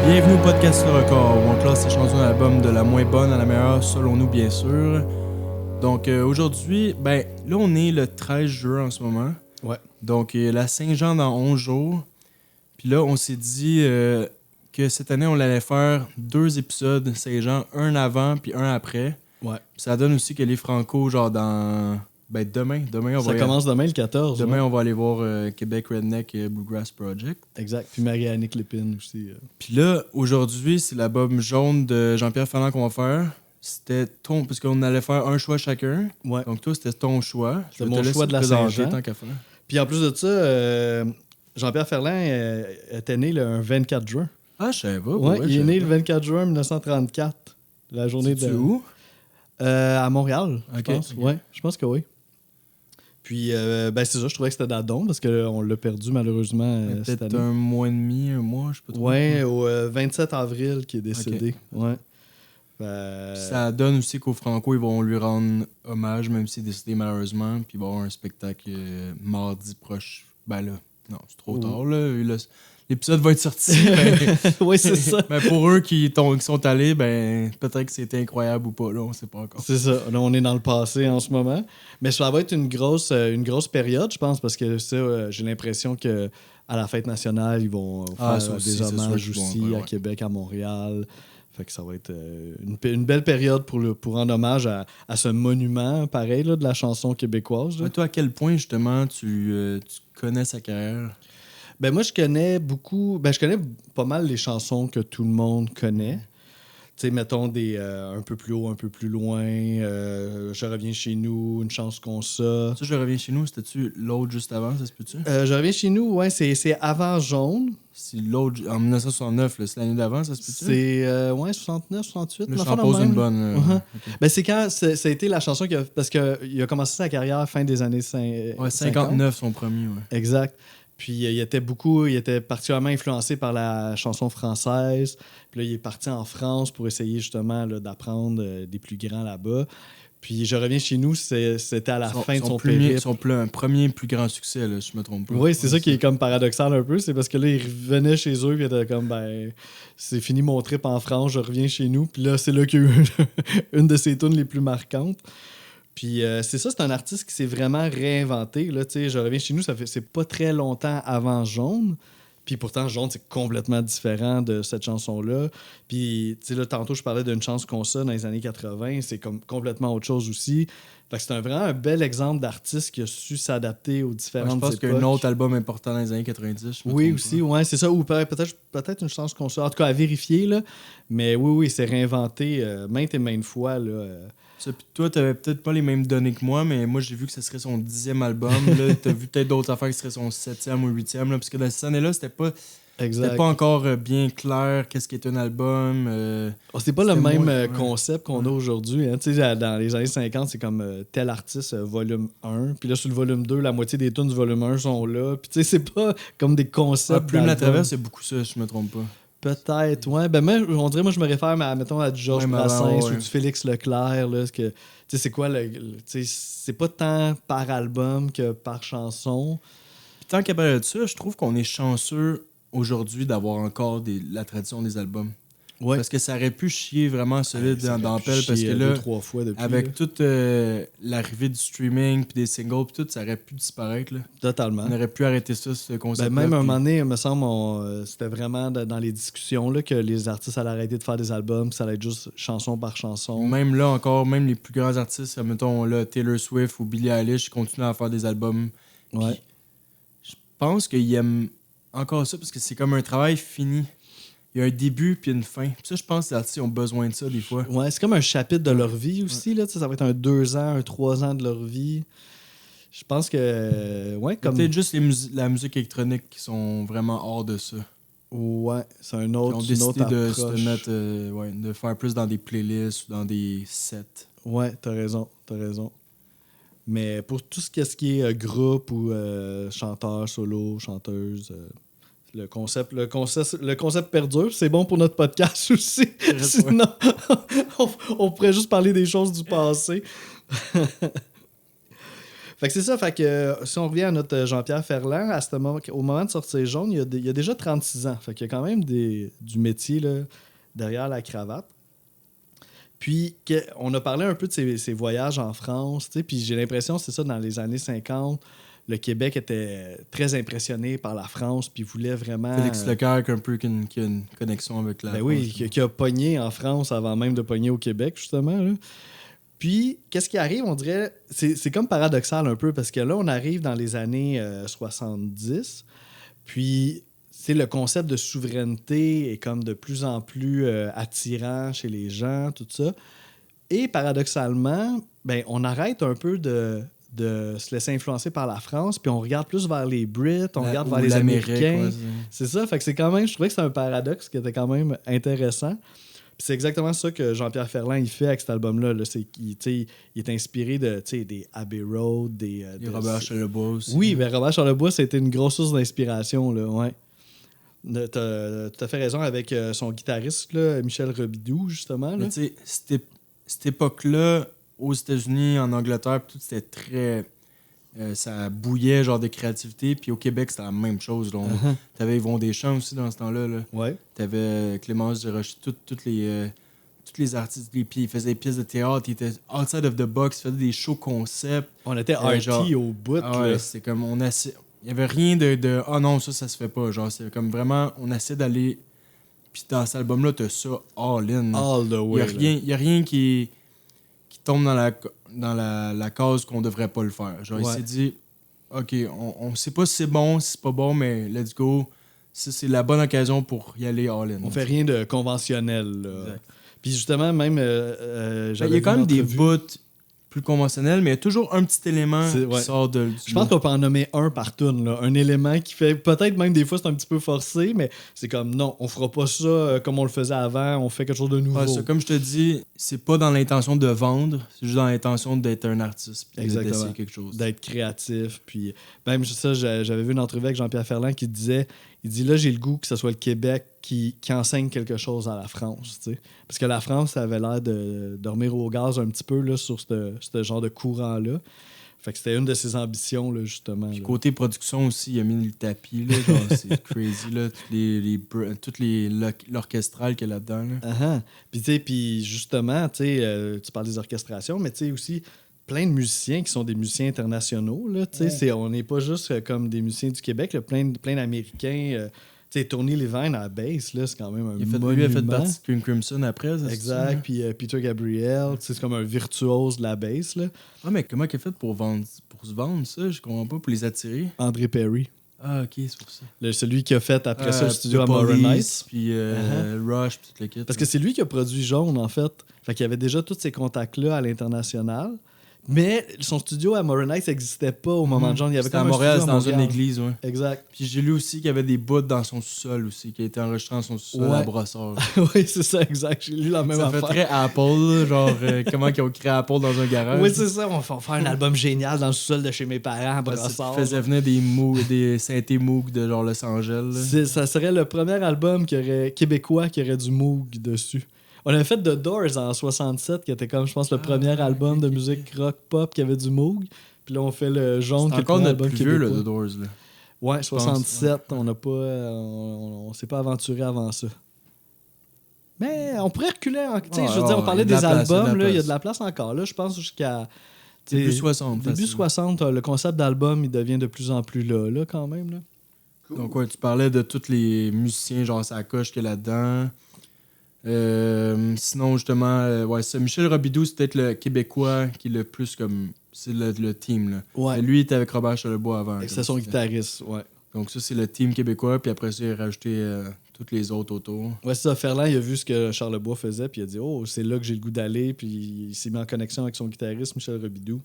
Bienvenue au podcast Le Record, où on classe les chansons d'album de la moins bonne à la meilleure, selon nous bien sûr. Donc aujourd'hui, là on est le 13 juin en ce moment. Ouais. Donc la Saint-Jean dans 11 jours. Puis là on s'est dit que cette année on allait faire 2 épisodes Saint-Jean, un avant puis un après. Ouais. Puis ça donne aussi que les Franco, genre dans... demain on Ça commence demain le 14. Demain, ouais. on va aller voir Québec Redneck Bluegrass Project. Exact. Puis Marie-Annick Lépine aussi. Puis là, aujourd'hui, c'est l'album jaune de Jean-Pierre Ferland qu'on va faire. C'était ton... Parce qu'on allait faire un choix chacun. Ouais. Donc toi, c'était ton choix. C'est mon choix de la présenter Saint-Jean. tant qu'à faire. Puis en plus de ça, Jean-Pierre Ferland était né le 24 juin. Ah, je savais pas. Ouais, il est né le 24 juin 1934. La journée C'est de... où? À Montréal, je Ok, pense. ok. Ouais, je pense que oui. Puis, c'est ça, je trouvais que c'était Dadon parce qu'on l'a perdu malheureusement cette Peut-être année. un mois et demi, un mois, je sais pas trop. Ouais, au 27 avril qui est décédé. Ouais. Ça donne aussi qu'au Franco, ils vont lui rendre hommage, même s'il est décédé malheureusement. Puis il va y avoir un spectacle mardi proche. Ben là, non, c'est trop tard. Là. L'épisode va être sorti. Oui, c'est ça. Ben pour eux qui sont allés, peut-être que c'était incroyable ou pas. Là, on sait pas encore. C'est ça. Là, on est dans le passé en ce moment. Mais ça va être une grosse période, je pense, parce que ça, j'ai l'impression que à la fête nationale, ils vont faire ça aussi, des c'est sûr hommages qu'ils vont, aussi ouais. à Québec, à Montréal. Fait que ça va être une belle période pour rendre hommage à ce monument, pareil, là, de la chanson québécoise. Là. Ben, toi, à quel point, justement, tu connais sa carrière? Ben moi, je connais pas mal les chansons que tout le monde connaît. Tu sais, mettons des un peu plus haut, un peu plus loin, Je reviens chez nous, Une chance qu'on ça. Ça, je reviens chez nous, c'était-tu l'autre juste avant, ça se peut-tu? Je reviens chez nous, ouais, c'est avant Jaune. C'est l'autre, en 1969, là, c'est l'année d'avant, ça se peut-tu? C'est 69, 68. Là, je l'enfant t'en pose de même. une bonne. Uh-huh. Ok. Ben, c'est quand ça a été la chanson parce qu'il a commencé sa carrière fin des années 50. Ouais, 59, son premier, ouais. Exact. Puis il était particulièrement influencé par la chanson française. Puis là, il est parti en France pour essayer justement là, d'apprendre des plus grands là-bas. Puis Je reviens chez nous, c'était à la fin de son périple. Son premier plus grand succès, là, si je me trompe pas. Oui, c'est ça qui est comme paradoxal un peu. C'est parce que là, il revenait chez eux, puis il était comme, c'est fini mon trip en France, je reviens chez nous. Puis là, c'est là qu'il y a eu une de ses tunes les plus marquantes. Puis c'est ça, c'est un artiste qui s'est vraiment réinventé. Là, Je reviens chez nous, c'est pas très longtemps avant Jaune. Puis pourtant, Jaune, c'est complètement différent de cette chanson-là. Puis, là, tantôt, je parlais d'une chance qu'on ça dans les années 80. C'est comme complètement autre chose aussi. Fait que c'est vraiment un bel exemple d'artiste qui a su s'adapter aux différentes époques. Je pense qu'il y a un autre album important dans les années 90. Oui, aussi, ouais, c'est ça. Ou peut-être une chance qu'on ça. En tout cas, à vérifier, là. Mais oui, il s'est réinventé maintes et maintes fois, là. Puis toi, t'avais peut-être pas les mêmes données que moi, mais moi, j'ai vu que ce serait son 10e album. Là, t'as vu peut-être d'autres affaires qui seraient son 7e ou 8e. Là, parce que dans cette année-là, c'était pas encore bien clair qu'est-ce qui est un album. C'est pas le même moins, concept qu'on a aujourd'hui. Hein. Tu sais, dans les années 50, c'est comme tel artiste, volume 1. Puis là, sur le volume 2, la moitié des tunes du volume 1 sont là. Puis tu sais, c'est pas comme des concepts. Plume la d'album. traverse, c'est beaucoup ça, si je me trompe pas. Peut-être, ouais. Ben, on dirait, moi, je me réfère, mettons, à du Georges Brassens ou du Félix Leclerc. Là, tu sais, c'est quoi c'est pas tant par album que par chanson. Puis tant qu'à parler de ça, je trouve qu'on est chanceux aujourd'hui d'avoir encore la tradition des albums. Ouais. Parce que ça aurait pu chier vraiment solide dans Pelle, parce que là, 2-3 fois depuis, avec là. toute l'arrivée du streaming puis des singles puis tout, ça aurait pu disparaître. Là. Totalement. On aurait pu arrêter ça, ce concept. Même à un moment donné, il me semble, c'était vraiment dans les discussions là, que les artistes allaient arrêter de faire des albums, ça allait être juste chanson par chanson. Même là encore, même les plus grands artistes, mettons là, Taylor Swift ou Billie Eilish, continuent à faire des albums. Ouais. Je pense qu'ils aiment encore ça parce que c'est comme un travail fini. Il y a un début puis une fin. Puis ça, je pense que les artistes ont besoin de ça des fois. Ouais, c'est comme un chapitre de leur vie aussi. Là, ça va être un 2 ans, un 3 ans de leur vie. Je pense que... ouais, comme... Peut-être juste la musique électronique qui sont vraiment hors de ça. Ouais, c'est Ils ont décidé de se approche. mettre, de faire plus dans des playlists ou dans des sets. Ouais, t'as raison. Mais pour tout ce qui est groupe ou chanteur, solo, chanteuse... Le concept perdure. C'est bon pour notre podcast aussi. Sinon, on pourrait juste parler des choses du passé. Fait que c'est ça, fait que si on revient à notre Jean-Pierre Ferland, au moment de sortir Jaune, il y a déjà 36 ans. Fait qu'il y a quand même du métier là, derrière la cravate. Puis, on a parlé un peu de ses voyages en France, puis j'ai l'impression, c'est ça, dans les années 50, le Québec était très impressionné par la France, puis voulait vraiment... Félix Leclerc, un peu, qui a une connexion avec la France. Oui, qui a pogné en France avant même de pogner au Québec, justement, là. Puis, qu'est-ce qui arrive, on dirait... C'est comme paradoxal un peu, parce que là, on arrive dans les années 70, puis... le concept de souveraineté est comme de plus en plus attirant chez les gens, tout ça. Et paradoxalement, ben, on arrête un peu de se laisser influencer par la France, puis on regarde plus vers les Brits, on regarde vers les Américains. C'est ça, fait que c'est quand même, je trouvais que c'est un paradoxe qui était quand même intéressant. Puis c'est exactement ça que Jean-Pierre Ferland il fait avec cet album-là. Là. Il est inspiré des Abbey Road, des Robert Charlebois aussi. Oui, ben Robert Charlebois, c'était une grosse source d'inspiration, là, ouais. T'as fait raison avec son guitariste, là, Michel Robidoux, justement. Là. Tu sais, cette époque-là, aux États-Unis, en Angleterre, tout c'était très... ça bouillait, genre, de créativité. Puis au Québec, c'était la même chose. Là. T'avais Yvon Deschamps aussi dans ce temps-là. Là. Ouais. T'avais Clémence Desroches, tous les artistes. Ils faisaient des pièces de théâtre. Ils étaient outside of the box. Ils faisaient des shows concept. On était arty au bout. Ouais, c'était comme... Il n'y avait rien de « Ah non, ça se fait pas ». Genre, c'est comme vraiment... On essaie d'aller... Puis dans cet album-là, t'as ça all-in. All the way. Il n'y a rien qui tombe dans la case qu'on devrait pas le faire. Genre, il s'est dit « OK, on sait pas si c'est bon, si c'est pas bon, mais let's go. Ça, c'est la bonne occasion pour y aller all-in. » On fait rien de conventionnel. Là. Puis justement, même... il y a quand même des bouts plus conventionnel, mais il y a toujours un petit élément qui sort du Je pense qu'on peut en nommer un par tune, là. Un élément qui fait... Peut-être même des fois, c'est un petit peu forcé, mais c'est comme, non, on fera pas ça comme on le faisait avant, on fait quelque chose de nouveau. Ouais, comme je te dis, c'est pas dans l'intention de vendre, c'est juste dans l'intention d'être un artiste. Exactement. D'essayer quelque chose. D'être créatif. Puis même ça, j'avais vu une entrevue avec Jean-Pierre Ferland qui disait... Il dit, là, j'ai le goût que ce soit le Québec qui enseigne quelque chose à la France. T'sais. Parce que la France, ça avait l'air de dormir au gaz un petit peu là, sur ce genre de courant-là. Fait que c'était une de ses ambitions, là, justement. Puis là. Côté production aussi, il a mis le tapis. Là, genre, c'est crazy. Là, toutes l'orchestral qu'il y a là-dedans. Là. Puis justement, tu parles des orchestrations, mais tu sais aussi... plein de musiciens qui sont des musiciens internationaux. Là, on n'est pas juste comme des musiciens du Québec, là, plein d'Américains. Tony Levine à la bass, là, c'est quand même un monument. Lui a fait partie de King Crimson après. Ça, exact, puis Peter Gabriel, c'est comme un virtuose de la bass. Là. Ah, mais comment il a fait pour se vendre ça? Je comprends pas, pour les attirer. André Perry. Ah, ok, c'est pour ça. Celui qui a fait après ça le studio à Morin Knight. Puis Rush, puis tout le kit. Parce que c'est lui qui a produit Jaune, en fait. Fait qu'il y avait déjà tous ces contacts-là à l'international. Mais son studio à Morin Knight n'existait pas au moment de Jaune. Il y avait C'était à Montréal, c'était dans une église, ouais. Exact. Puis j'ai lu aussi qu'il y avait des bouts dans son sous-sol aussi, qui a été enregistré dans son sous-sol à Brossard. Oui, c'est ça, exact. J'ai lu la même affaire. Ça fait très Apple, genre comment ils ont créé Apple dans un garage. Oui, c'est ça. On va faire un album génial dans le sous-sol de chez mes parents à Brossard. Ils faisaient venir des synthés Moog de genre Los Angeles. Ça serait le premier album québécois qui aurait du Moog dessus. On avait fait The Doors en 67, qui était comme, je pense, le premier album de musique rock-pop qui avait du Moog. Puis là, on fait le Jaune, qui est encore le notre plus vieux, le The Doors. Là. Ouais, 67. On n'a pas... on s'est pas aventuré avant ça. Mais on pourrait reculer. Je veux dire, on parlait des albums. Il y a de la place encore. Là, je pense jusqu'à... Début 60. Début 60, le concept d'album, il devient de plus en plus là quand même. Là. Cool. Donc, ouais, tu parlais de tous les musiciens, genre Sacoche qu'il y a là-dedans. Sinon, justement, c'est Michel Robidoux, c'est peut-être le Québécois qui est le plus comme... C'est le team, là. Ouais. Lui, il était avec Robert Charlebois avant. C'est son guitariste, ouais. Donc ça, c'est le team québécois, puis après ça, il a rajouté tous les autres autour. Ouais, c'est ça. Ferland, il a vu ce que Charlebois faisait, puis il a dit « Oh, c'est là que j'ai le goût d'aller » puis il s'est mis en connexion avec son guitariste, Michel Robidoux.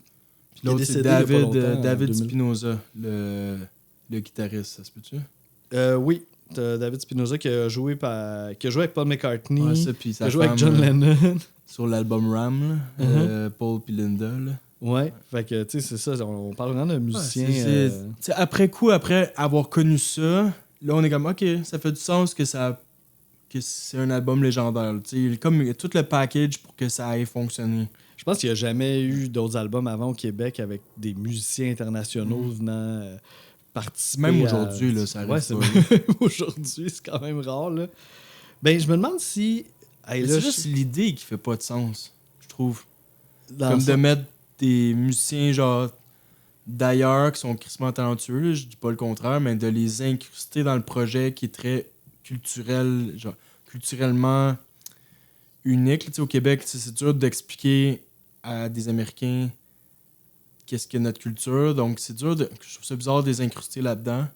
Puis l'autre, c'est David Spinoza, le guitariste, ça se peut-tu? Oui. David Spinoza qui a joué avec Paul McCartney, qui a joué avec John Lennon. Sur l'album Ram, là, Paul puis Linda. Là. Ouais, fait que tu sais, c'est ça, on parle vraiment de musiciens. Après avoir connu ça, là on est comme, ok, ça fait du sens que c'est un album légendaire. Comme tout le package pour que ça ait fonctionné. Je pense qu'il n'y a jamais eu d'autres albums avant au Québec avec des musiciens internationaux venant participer. Même aujourd'hui, là, ça arrive aujourd'hui, c'est quand même rare. Là. Ben, je me demande si... Hey, là, c'est juste l'idée qui fait pas de sens, je trouve. Comme de mettre des musiciens genre d'ailleurs qui sont crissement talentueux, là, je dis pas le contraire, mais de les incruster dans le projet qui est très culturel, genre culturellement unique. Là, au Québec, c'est dur d'expliquer à des Américains qu'est-ce que notre culture. Donc, c'est dur de... Je trouve ça bizarre de les incruster là-dedans.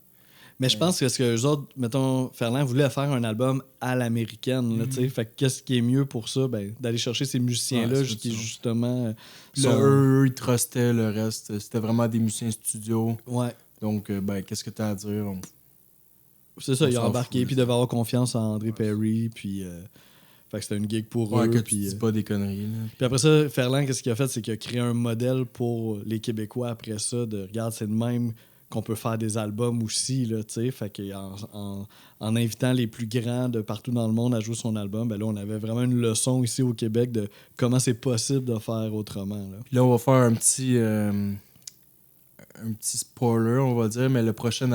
Mais je pense que ce que eux autres, mettons, Ferland voulait faire un album à l'américaine, là, tu sais. Fait que qu'est-ce qui est mieux pour ça? Ben, d'aller chercher ces musiciens-là qui, justement... Eux, ils trustaient le reste. C'était vraiment des musiciens studio. Ouais. Donc, ben, qu'est-ce que t'as à dire? C'est ça, ils ont embarqué, puis ils devaient avoir confiance en André Perry, puis... Fait que c'était une gig pour eux. Que puis tu dis pas des conneries. Là. Puis après ça, Ferland, qu'est-ce qu'il a fait? C'est qu'il a créé un modèle pour les Québécois après ça, de regarde, c'est le même qu'on peut faire des albums aussi, là, tu sais. Fait qu'en invitant les plus grands de partout dans le monde à jouer son album, ben là, on avait vraiment une leçon ici au Québec de comment c'est possible de faire autrement, là. Puis là, on va faire un petit spoiler, on va dire, mais le prochain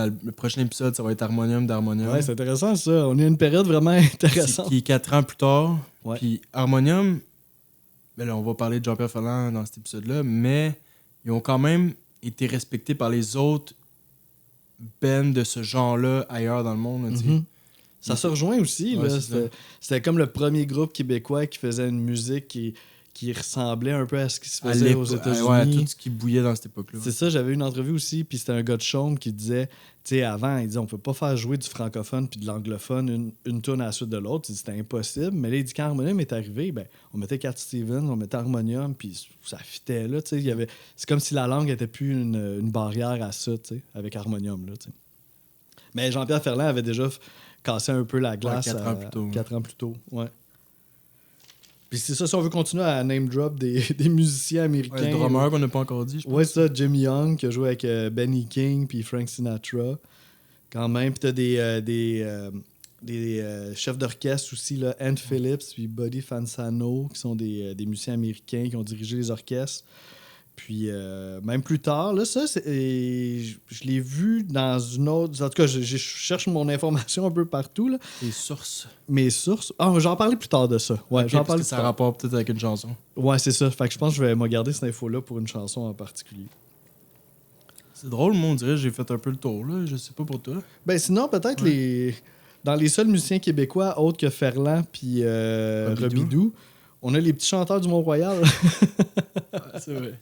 épisode, ça va être Harmonium d'Harmonium. Ouais, c'est intéressant, ça. On est à une période vraiment intéressante. Qui est 4 ans plus tard. Ouais. Puis Harmonium, ben là, on va parler de Jean-Pierre Ferland dans cet épisode-là, mais ils ont quand même été respectés par les autres bands de ce genre-là ailleurs dans le monde. Là, Ça se rejoint aussi. Ouais, là. C'était comme le premier groupe québécois qui faisait une musique qui ressemblait un peu à ce qui se faisait aux États-Unis. Ouais, tout ce qui bouillait dans cette époque-là. C'est ça, j'avais une entrevue aussi, puis c'était un gars de Chaume qui disait, tu sais, avant, il disait, on peut pas faire jouer du francophone puis de l'anglophone une tune à la suite de l'autre. Il dit, c'était impossible. Mais là, il dit, quand Harmonium est arrivé, ben, on mettait Cat Stevens, on mettait Harmonium, puis ça fitait, là, tu sais. C'est comme si la langue était plus une barrière à ça, tu sais, avec Harmonium, là, tu sais. Mais Jean-Pierre Ferland avait déjà cassé un peu la glace 4 ans plus tôt. 4 ans plus tôt, ouais. Puis c'est ça, si on veut continuer à name drop des musiciens américains. Le drummer qu'on n'a pas encore dit, je pense. Ouais, ça, Jim Young qui a joué avec Benny King puis Frank Sinatra. Quand même. Puis t'as des chefs d'orchestre aussi, là, Ant Phillips puis Buddy Fansano, qui sont des musiciens américains qui ont dirigé les orchestres. Puis même plus tard, là, ça, je l'ai vu dans une autre... En tout cas, je cherche mon information un peu partout. Là. Tes sources. Mes sources. Ah, j'en parlais plus tard de ça. Ouais, okay, j'en parlais ça a rapport peut-être avec une chanson. Ouais, c'est ça. Fait que je pense que je vais me garder cette info-là pour une chanson en particulier. C'est drôle, moi, on dirait que j'ai fait un peu le tour, là. Je sais pas pour toi. Ben sinon, peut-être dans les seuls musiciens québécois autres que Ferland puis Robidoux, on a les petits chanteurs du Mont-Royal. C'est vrai.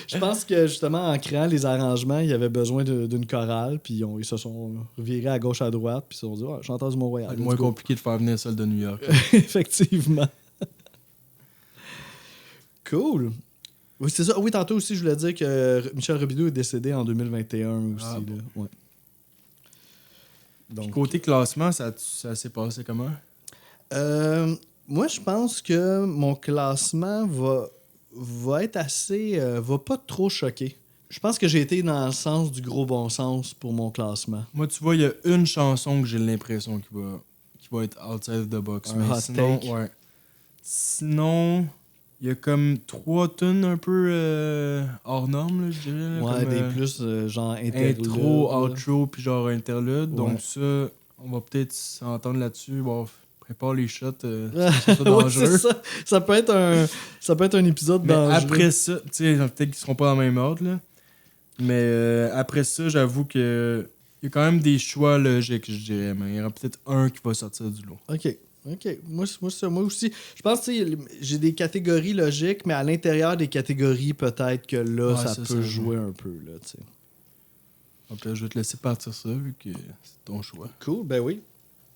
Je pense que justement, en créant les arrangements, il y avait besoin d'une chorale, puis ils se sont revirés à gauche, à droite, puis ils se sont dit, chanteurs du Mont-Royal. C'est moins compliqué de faire venir celle de New York. Effectivement. Cool. Oui, c'est ça. Oui, tantôt aussi, je voulais dire que Michel Robidoux est décédé en 2021 aussi. Bon. Là. Ouais. Donc, côté classement, ça s'est passé comment? Moi, je pense que mon classement va être assez... va pas trop choquer. Je pense que j'ai été dans le sens du gros bon sens pour mon classement. Moi, tu vois, il y a une chanson que j'ai l'impression qui va être outside the box. Un hot take. Ouais. Sinon, il y a comme 3 tunes un peu hors normes, là, je dirais. Ouais, comme, des plus genre interlude. Intro, outro, puis genre interlude. Ouais. Donc ça, on va peut-être s'entendre là-dessus. Bon, prépare les shots. Ouais, c'est ça. Ça peut être un épisode dangereux. Après ça, tu sais, peut-être qu'ils seront pas dans le même ordre, là. Mais après ça, j'avoue que il y a quand même des choix logiques, je dirais. Mais il y aura peut-être un qui va sortir du lot. OK. Moi aussi. Je pense que j'ai des catégories logiques, mais à l'intérieur des catégories, peut-être que là, ça peut jouer un peu. Là, t'sais. Donc là, je vais te laisser partir ça, vu que c'est ton choix. Cool, ben oui.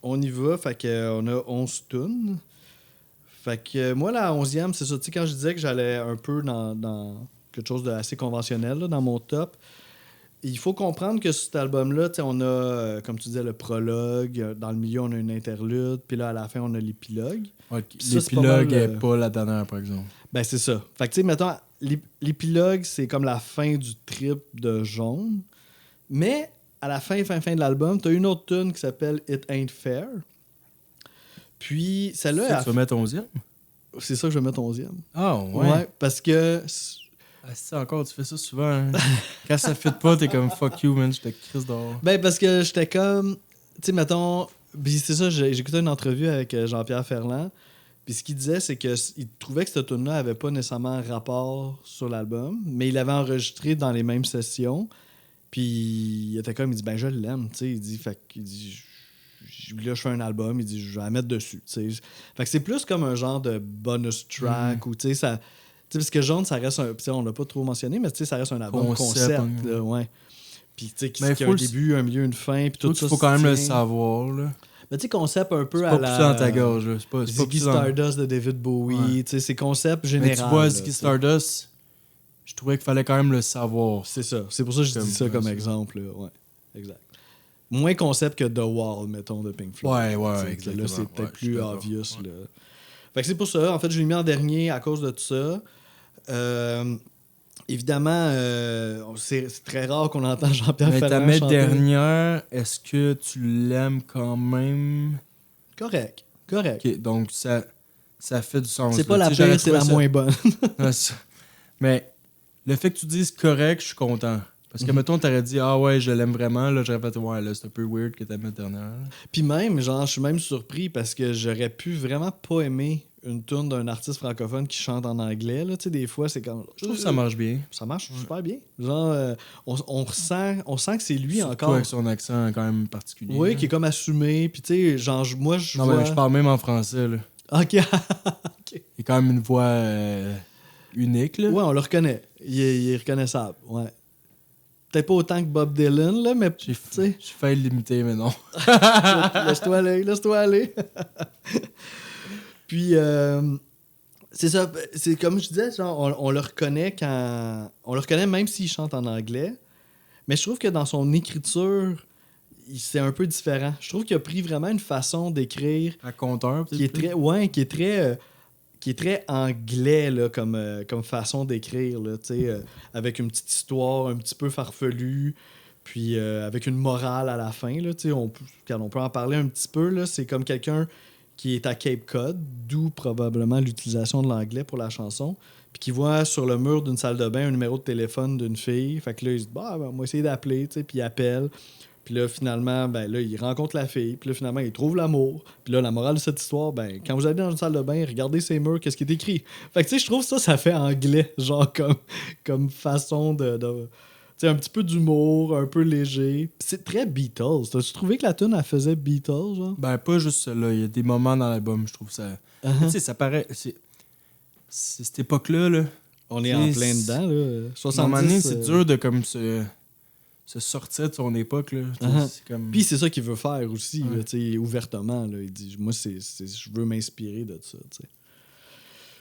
On y va. Fait qu'on a 11 tunes. Fait que moi, la 11e, c'est ça. Tu sais, quand je disais que j'allais un peu dans quelque chose d'assez conventionnel là, dans mon top, il faut comprendre que sur cet album-là, on a, comme tu disais, le prologue. Dans le milieu, on a une interlude. Puis là, à la fin, on a l'épilogue. Ouais, l'épilogue n'est pas la dernière, par exemple. Ben, c'est ça. Fait que, tu sais, mettons, l'épilogue, c'est comme la fin du trip de Jaune. Mais à la fin de l'album, t'as une autre tune qui s'appelle It Ain't Fair. Puis, celle-là... Tu vas mettre 11e? C'est ça que je vais mettre 11e. Ah, ouais. Ouais, parce que... Ah, c'est ça encore, tu fais ça souvent. Hein? Quand ça fit pas, t'es comme fuck you, man, je te crisse dehors. Ben, parce que j'étais comme. Tu sais, mettons. Puis c'est ça, j'écoutais une entrevue avec Jean-Pierre Ferland. Puis ce qu'il disait, c'est qu'il trouvait que cette tune-là avait pas nécessairement rapport sur l'album, mais il l'avait enregistré dans les mêmes sessions. Puis il était comme, il dit, ben, je l'aime, tu sais. Il dit, fait qu'il dit, là, je fais un album, il dit, je vais la mettre dessus, tu sais. Fait que c'est plus comme un genre de bonus track ou, tu sais, ça. T'sais, parce que Jaune, ça reste un. On l'a pas trop mentionné, mais ça reste un album concept. Là, ouais. Puis, tu sais, qui a un début, un milieu, une fin. Puis tout ça. Il faut quand même le savoir, là. Mais tu sais, concept un peu c'est à pas la. C'est pas dans ta gorge, là. C'est pas Ziggy Stardust de David Bowie. Tu sais, c'est concept général. Mais tu vois, Ziggy Stardust, je trouvais qu'il fallait quand même le savoir. C'est ça. C'est pour ça que je dis ça comme exemple, là. Ouais. Exact. Moins concept que The Wall, mettons, de Pink Floyd. Ouais, exactement. Là, c'est peut-être plus obvious, là. Fait que c'est pour ça. En fait, je l'ai mis en dernier à cause de tout ça. Évidemment, c'est très rare qu'on entend Jean-Pierre Ferland chanter. Mais ta dernière, est-ce que tu l'aimes quand même? Correct. Okay, donc ça fait du sens. C'est pas la pire, c'est la moins bonne. Mais le fait que tu dises correct, je suis content. Parce que, mettons, t'aurais dit, ah ouais, je l'aime vraiment. Là, j'aurais fait, ouais, là, c'est un peu weird que t'aimes la dernière. Puis même, genre, je suis même surpris parce que j'aurais pu vraiment pas aimer une tune d'un artiste francophone qui chante en anglais. Là. Tu sais, des fois, c'est comme... Je trouve que ça marche bien. Ça marche super bien. Genre, on sent que c'est lui surtout encore. Avec son accent quand même particulier. Oui, qui est comme assumé. Puis tu sais, genre, moi, je vois... mais je parle même en français, là. OK. Il a quand même une voix unique, là. Ouais, on le reconnaît. Il est reconnaissable, ouais. Peut-être pas autant que Bob Dylan, là, mais tu sais... J'ai failli l'imiter, mais non. Laisse-toi aller. Puis, c'est ça. C'est comme je disais, genre, on le reconnaît quand... On le reconnaît même s'il chante en anglais. Mais je trouve que dans son écriture, c'est un peu différent. Je trouve qu'il a pris vraiment une façon d'écrire... À compteur, qui est très... Ouais, qui est très anglais là, comme façon d'écrire, là, avec une petite histoire un petit peu farfelue, puis avec une morale à la fin. Là, on peut en parler un petit peu. Là, c'est comme quelqu'un qui est à Cape Cod, d'où probablement l'utilisation de l'anglais pour la chanson, puis qui voit sur le mur d'une salle de bain un numéro de téléphone d'une fille. Fait que là, il se dit, on va essayer d'appeler, puis il appelle. Puis là, finalement, là, il rencontre la fille. Puis là, finalement, il trouve l'amour. Puis là, la morale de cette histoire, quand vous allez dans une salle de bain, regardez ces murs, qu'est-ce qui est écrit. Fait que, tu sais, je trouve ça fait anglais, genre, comme façon de tu sais, un petit peu d'humour, un peu léger. Puis c'est très Beatles. T'as-tu trouvé que la tune elle faisait Beatles, genre? Pas juste celle-là. Il y a des moments dans l'album, je trouve ça... Tu sais, ça paraît... C'est cette époque-là, là. On est en plein dedans, là. 70, à un moment donné, c'est dur de, comme, se sortir de son époque, là. C'est comme... Puis c'est ça qu'il veut faire aussi, là, ouvertement. Là. Il dit, moi, je veux m'inspirer de ça. T'sais.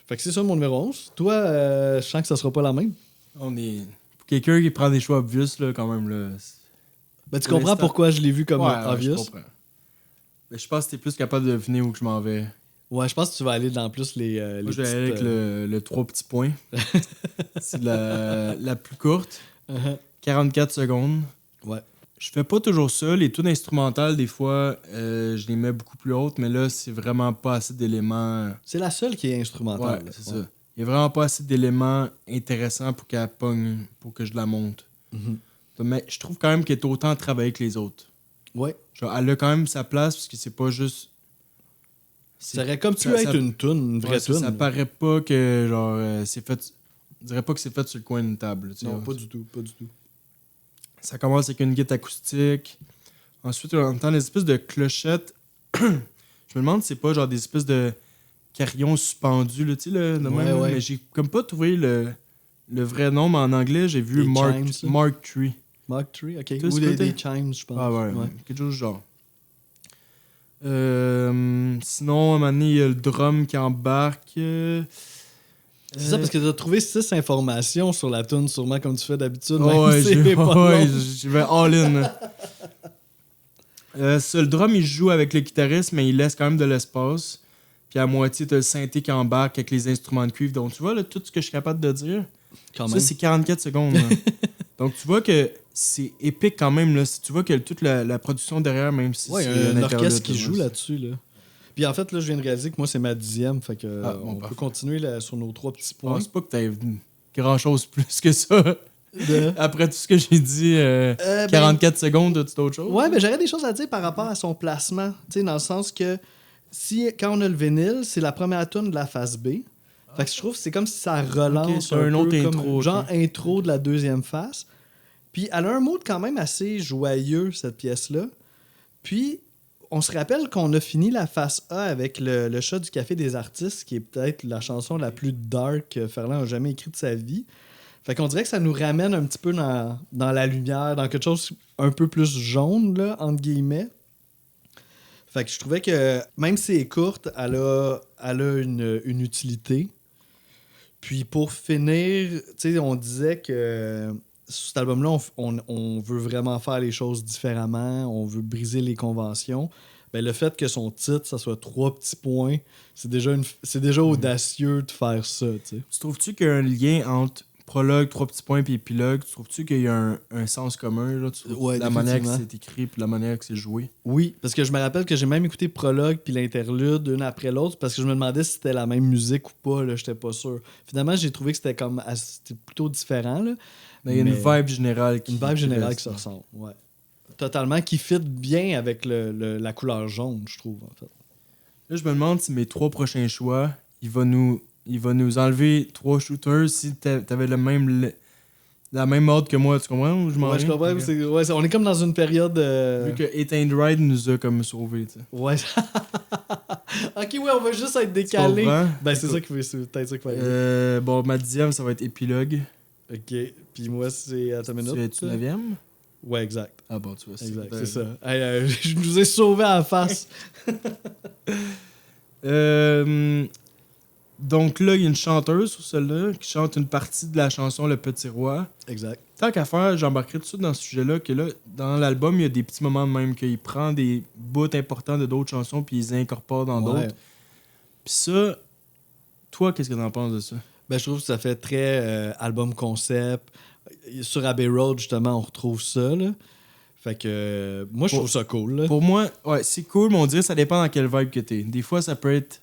Fait que c'est ça mon numéro 11. Toi, je sens que ça sera pas la même. On est... Pour quelqu'un qui prend des choix obvious, là, quand même, là... Ben, tu comprends pourquoi je l'ai vu comme obvious? Je comprends. Mais je pense que t'es plus capable de deviner où que je m'en vais. Ouais, je pense que tu vas aller dans plus les moi, je vais aller avec le 3 petits points. C'est la plus courte. 44 secondes. Ouais. Je fais pas toujours ça. Les tunes instrumentales, des fois, je les mets beaucoup plus hautes, mais là, c'est vraiment pas assez d'éléments. C'est la seule qui est instrumentale. Ouais, c'est ça. Il y a vraiment pas assez d'éléments intéressants pour qu'elle pogne, pour que je la monte. Mais je trouve quand même qu'elle est autant travaillée que les autres. Ouais. Genre, elle a quand même sa place, parce que c'est pas juste... Ça aurait comme tu être une toune, une vraie toune. Ça paraît pas que, genre, c'est fait... Je dirais pas que c'est fait sur le coin d'une table. Non, pas du tout. Ça commence avec une guitare acoustique. Ensuite, on entend des espèces de clochettes. Je me demande si c'est pas genre des espèces de carillons suspendus, là, tu sais, là, de même, ouais. Mais j'ai comme pas trouvé le vrai nom, mais en anglais, j'ai vu Mark III. Mark III, ok. Ou des chimes, je pense. Ah ouais, quelque chose du genre. Sinon, à un moment donné, il y a le drum qui embarque. C'est ça, parce que tu as trouvé 6 informations sur la tune, sûrement comme tu fais d'habitude. Je vais all-in. Le drum, il joue avec le guitariste, mais il laisse quand même de l'espace. Puis à moitié, tu as le synthé qui embarque avec les instruments de cuivre. Donc, tu vois, là, tout ce que je suis capable de dire, ça, c'est 44 secondes. Donc, tu vois que c'est épique quand même. Là. Tu vois que toute la production derrière, même si c'est un orchestre qui joue là-dessus. Là. Puis en fait, là, je viens de réaliser que moi, c'est ma 10e. Fait que on peut continuer là, sur nos 3 petits points. Je pense pas que t'aies grand-chose plus que ça. Après tout ce que j'ai dit, 44 secondes, as-tu d'autres choses? Ouais, mais j'aurais des choses à dire par rapport à son placement. Tu sais, dans le sens que quand on a le vinyle, c'est la première tune de la face B. Fait que je trouve que c'est comme si ça relance un peu autre comme intro, genre intro de la deuxième face. Puis elle a un mood quand même assez joyeux, cette pièce-là. Puis on se rappelle qu'on a fini la face A avec le chat du Café des artistes, qui est peut-être la chanson la plus dark que Ferland a jamais écrite de sa vie. Fait qu'on dirait que ça nous ramène un petit peu dans la lumière, dans quelque chose un peu plus jaune, là, entre guillemets. Fait que je trouvais que, même si elle est courte, elle a une utilité. Puis pour finir, tu sais, on disait que sur cet album-là, on veut vraiment faire les choses différemment, on veut briser les conventions. Ben, le fait que son titre, ça soit 3 petits points, c'est déjà audacieux de faire ça. T'sais. Tu trouves-tu qu'il y a un lien entre prologue, 3 petits points puis épilogue? Tu trouves-tu qu'il y a un sens commun, là, la manière que c'est écrit puis la manière que c'est joué? Oui, parce que je me rappelle que j'ai même écouté prologue puis l'interlude une après l'autre parce que je me demandais si c'était la même musique ou pas, là, j'étais pas sûr. Finalement, j'ai trouvé que c'était plutôt différent, là. Mais il y a une vibe générale qui se ressemble, ouais. Totalement, qui fit bien avec la couleur jaune, je trouve, en fait. Là, je me demande si mes 3 prochains choix, il va nous enlever 3 shooters si t'avais la même ordre que moi, tu comprends? Où je m'en je comprends. On est comme dans une période... Vu que It Ain't Right nous a comme sauvés, tu sais. Ouais. Ok, ouais, on va juste être décalé. Ben, c'est ça qui fait peut-être ça qu'il faut bon, ma 10e, ça va être épilogue. Ok. Puis moi, c'est à ta minute. Tu 9e? Ouais, exact. Ah bon, tu vois, exact, c'est ça. Hey, je nous ai sauvé à la face. Donc là, il y a une chanteuse sur celle-là qui chante une partie de la chanson Le Petit Roi. Exact. Tant qu'à faire, j'embarquerai tout de suite dans ce sujet-là, que là, dans l'album, il y a des petits moments de même qu'il prend des bouts importants de d'autres chansons puis il les incorpore dans d'autres. Puis ça, toi, qu'est-ce que t'en penses de ça? Ben, je trouve que ça fait très album concept. Sur Abbey Road, justement, on retrouve ça, là. Fait que moi, je trouve ça cool, là. Pour moi, ouais, c'est cool, mais on dirait que ça dépend dans quelle vibe que t'es. Des fois, ça peut être...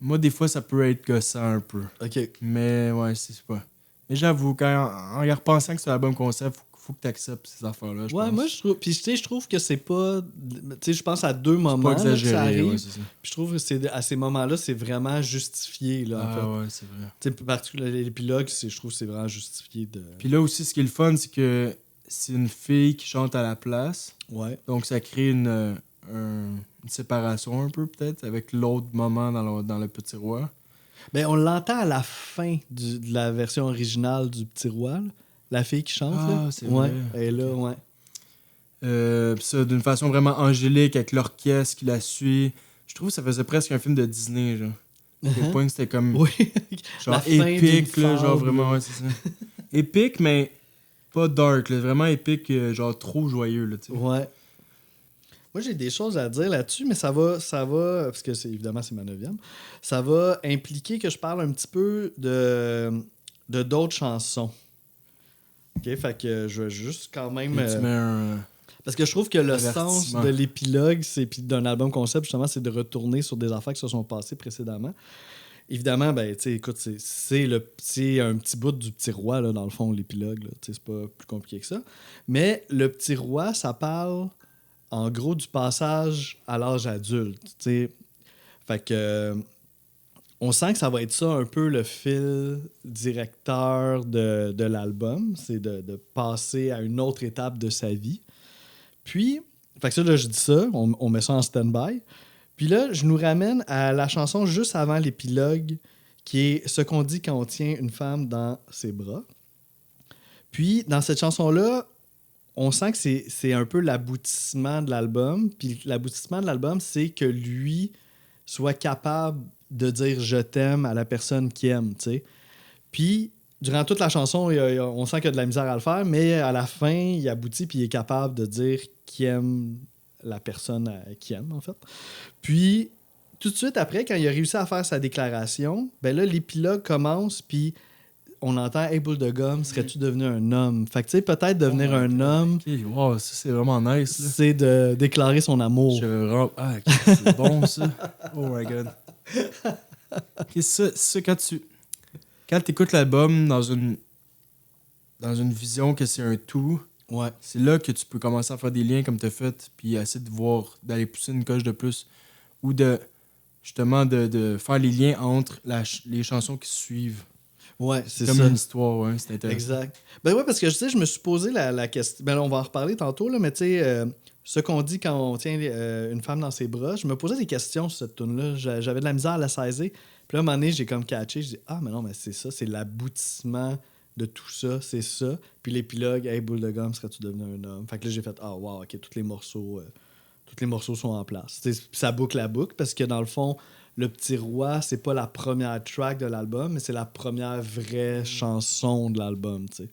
Moi, des fois, ça peut être gossant un peu. OK. Mais ouais, c'est pas... Mais j'avoue, en y repensant que c'est l'album concept, faut que tu acceptes ces affaires-là. Ouais, moi, je trouve. Puis, tu sais, je trouve que c'est pas. Tu sais, je pense à 2 moments là, que ça arrive. Ouais, c'est ça. Puis, je trouve que à ces moments-là, c'est vraiment justifié. Là, en fait. Ouais, c'est vrai. Tu sais, particulièrement l'épilogue, je trouve que c'est vraiment justifié. Puis là aussi, ce qui est le fun, c'est que c'est une fille qui chante à la place. Ouais. Donc, ça crée une séparation un peu, peut-être, avec l'autre moment dans le Petit Roi. Ben, on l'entend à la fin de la version originale du Petit Roi, là. La fille qui chante, là. C'est vrai. Elle est là, ouais. Pis ça, d'une façon vraiment angélique, avec l'orchestre qui la suit. Je trouve que ça faisait presque un film de Disney, genre. À quel point c'était comme... Oui. Genre épique, là, genre vraiment, ouais, c'est ça. Épique, mais pas dark, là. Vraiment épique, genre trop joyeux, là, tu sais. Ouais. Moi, j'ai des choses à dire là-dessus, mais ça va parce que évidemment, c'est ma 9e, ça va impliquer que je parle un petit peu de d'autres chansons. OK, fait que je vais juste quand même... Parce que je trouve que le sens de l'épilogue, puis d'un album concept, justement, c'est de retourner sur des affaires qui se sont passées précédemment. Évidemment, ben, tu sais, écoute, c'est un petit bout du Petit Roi, là, dans le fond, l'épilogue, là. Tu sais, c'est pas plus compliqué que ça. Mais le Petit Roi, ça parle... en gros, du passage à l'âge adulte. T'sais. Fait que on sent que ça va être ça un peu le fil directeur de l'album. C'est de passer à une autre étape de sa vie. Puis, fait que ça, là, je dis ça, on met ça en stand-by. Puis là, je nous ramène à la chanson juste avant l'épilogue, qui est Ce qu'on dit quand on tient une femme dans ses bras. Puis, dans cette chanson-là, on sent que c'est un peu l'aboutissement de l'album. Puis l'aboutissement de l'album, c'est que lui soit capable de dire « je t'aime » à la personne qu'il aime, tu sais. Puis, durant toute la chanson, on sent qu'il y a de la misère à le faire, mais à la fin, il aboutit puis il est capable de dire qu'il aime la personne qu'il aime, en fait. Puis, tout de suite après, quand il a réussi à faire sa déclaration, ben là, l'épilogue commence, puis on entend Hey boule de gomme, serais-tu devenu un homme? Fait que tu sais, peut-être devenir un homme. Ok, wow, ça c'est vraiment nice. Là. C'est de déclarer son amour. Ah, ok, c'est bon ça. Oh my god. Ok, ça quand t'écoutes l'album dans une vision que c'est un tout, Ouais. c'est là que tu peux commencer à faire des liens comme t'as fait, puis essayer de voir, d'aller pousser une coche de plus, ou de justement de faire les liens entre les chansons qui suivent. Ouais, c'est comme ça. une histoire, ouais, c'est intéressant. Exact. Ben ouais, parce que je me suis posé la question. Ben là, on va en reparler tantôt, là, mais tu sais, ce qu'on dit quand on tient une femme dans ses bras, je me posais des questions sur cette tune-là. J'avais de la misère à la saisir. Puis là, à un moment donné, j'ai comme catché. Je dis, ah, mais non, mais c'est ça, c'est l'aboutissement de tout ça, c'est ça. Puis l'épilogue, hey, boule de gomme, serais-tu devenu un homme? Fait que là, j'ai fait, ah, wow, ok, tous les morceaux sont en place. T'sais, ça boucle la boucle parce que dans le fond, Le Petit Roi, c'est pas la première track de l'album, mais c'est la première vraie chanson de l'album, tu sais.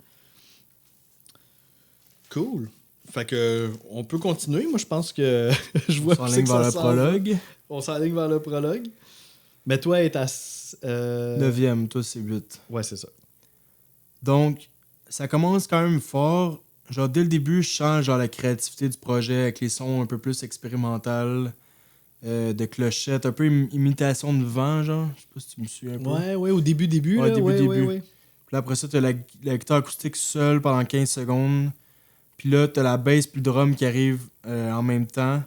Cool. Fait que on peut continuer. Moi, je pense que je vois On s'enligne vers le prologue. On s'enligne vers le prologue. Mais toi, est à 9e, toi, c'est 8. Ouais, c'est ça. Donc, ça commence quand même fort. Genre, dès le début, je sens genre la créativité du projet avec les sons un peu plus expérimentaux, de clochettes, un peu imitation de vent, genre. Je sais pas si tu me suis un peu. Ouais, au début, Ouais, là. début. Ouais. Puis là, après ça, t'as la guitare acoustique seule pendant 15 secondes. Puis là, t'as la bass puis le drum qui arrivent en même temps,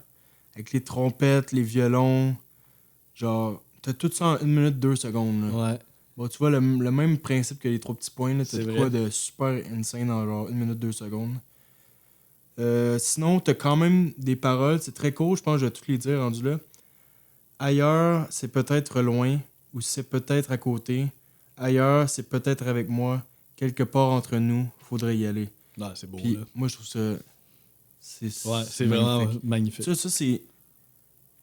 avec les trompettes, les violons. Genre, t'as tout ça en 1 minute 2 secondes. Là. Ouais. Bon, tu vois, le même principe que les 3 petits points, là, t'as C'est de vrai. quoi de super insane en genre 1 minute 2 secondes. Sinon, t'as quand même des paroles, c'est très court, je pense que je vais toutes les dire rendu là. Ailleurs, c'est peut-être loin, ou c'est peut-être à côté. Ailleurs, c'est peut-être avec moi. Quelque part entre nous, faudrait y aller. Non, c'est beau, Puis là. moi, je trouve ça... C'est vraiment magnifique. Ça, c'est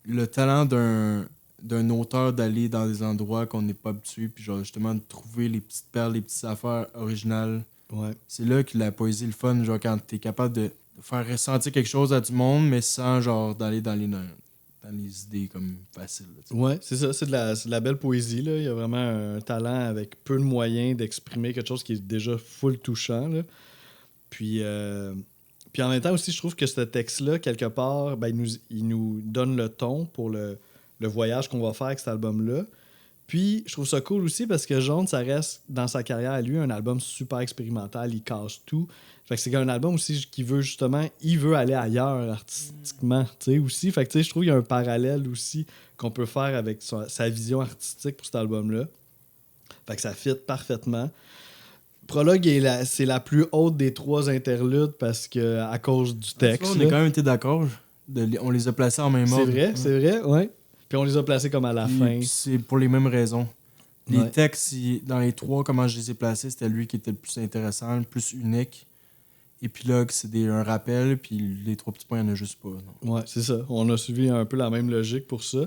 le talent d'un auteur d'aller dans des endroits qu'on n'est pas habitué, puis genre justement de trouver les petites perles, les petites affaires originales. Ouais. C'est là que la poésie est le fun, genre quand t'es capable de faire ressentir quelque chose à du monde, mais sans genre d'aller dans les idées comme faciles. Là, ouais, c'est ça, c'est de la belle poésie, là. Il y a vraiment un talent avec peu de moyens d'exprimer quelque chose qui est déjà full touchant, là. Puis en même temps aussi, je trouve que ce texte-là, quelque part, ben, il nous donne le ton pour le voyage qu'on va faire avec cet album-là. Puis, je trouve ça cool aussi parce que Jaune, ça reste, dans sa carrière à lui, un album super expérimental. Il casse tout. Fait que c'est un album aussi qui veut justement... Il veut aller ailleurs artistiquement, tu sais, aussi. Fait que, tu sais, je trouve qu'il y a un parallèle aussi qu'on peut faire avec sa vision artistique pour cet album-là. Fait que ça fit parfaitement. Prologue, c'est la plus haute des 3 interludes parce que à cause du texte. on a quand même été d'accord. On les a placés en même ordre. C'est vrai, ouais. Puis on les a placés comme à la fin. Puis c'est pour les mêmes raisons. Les Ouais. textes, dans les 3, comment je les ai placés, c'était lui qui était le plus intéressant, le plus unique. Épilogue, c'est un rappel, puis les 3 petits points, il n'y en a juste pas. Non. Ouais, c'est ça. On a suivi un peu la même logique pour ça.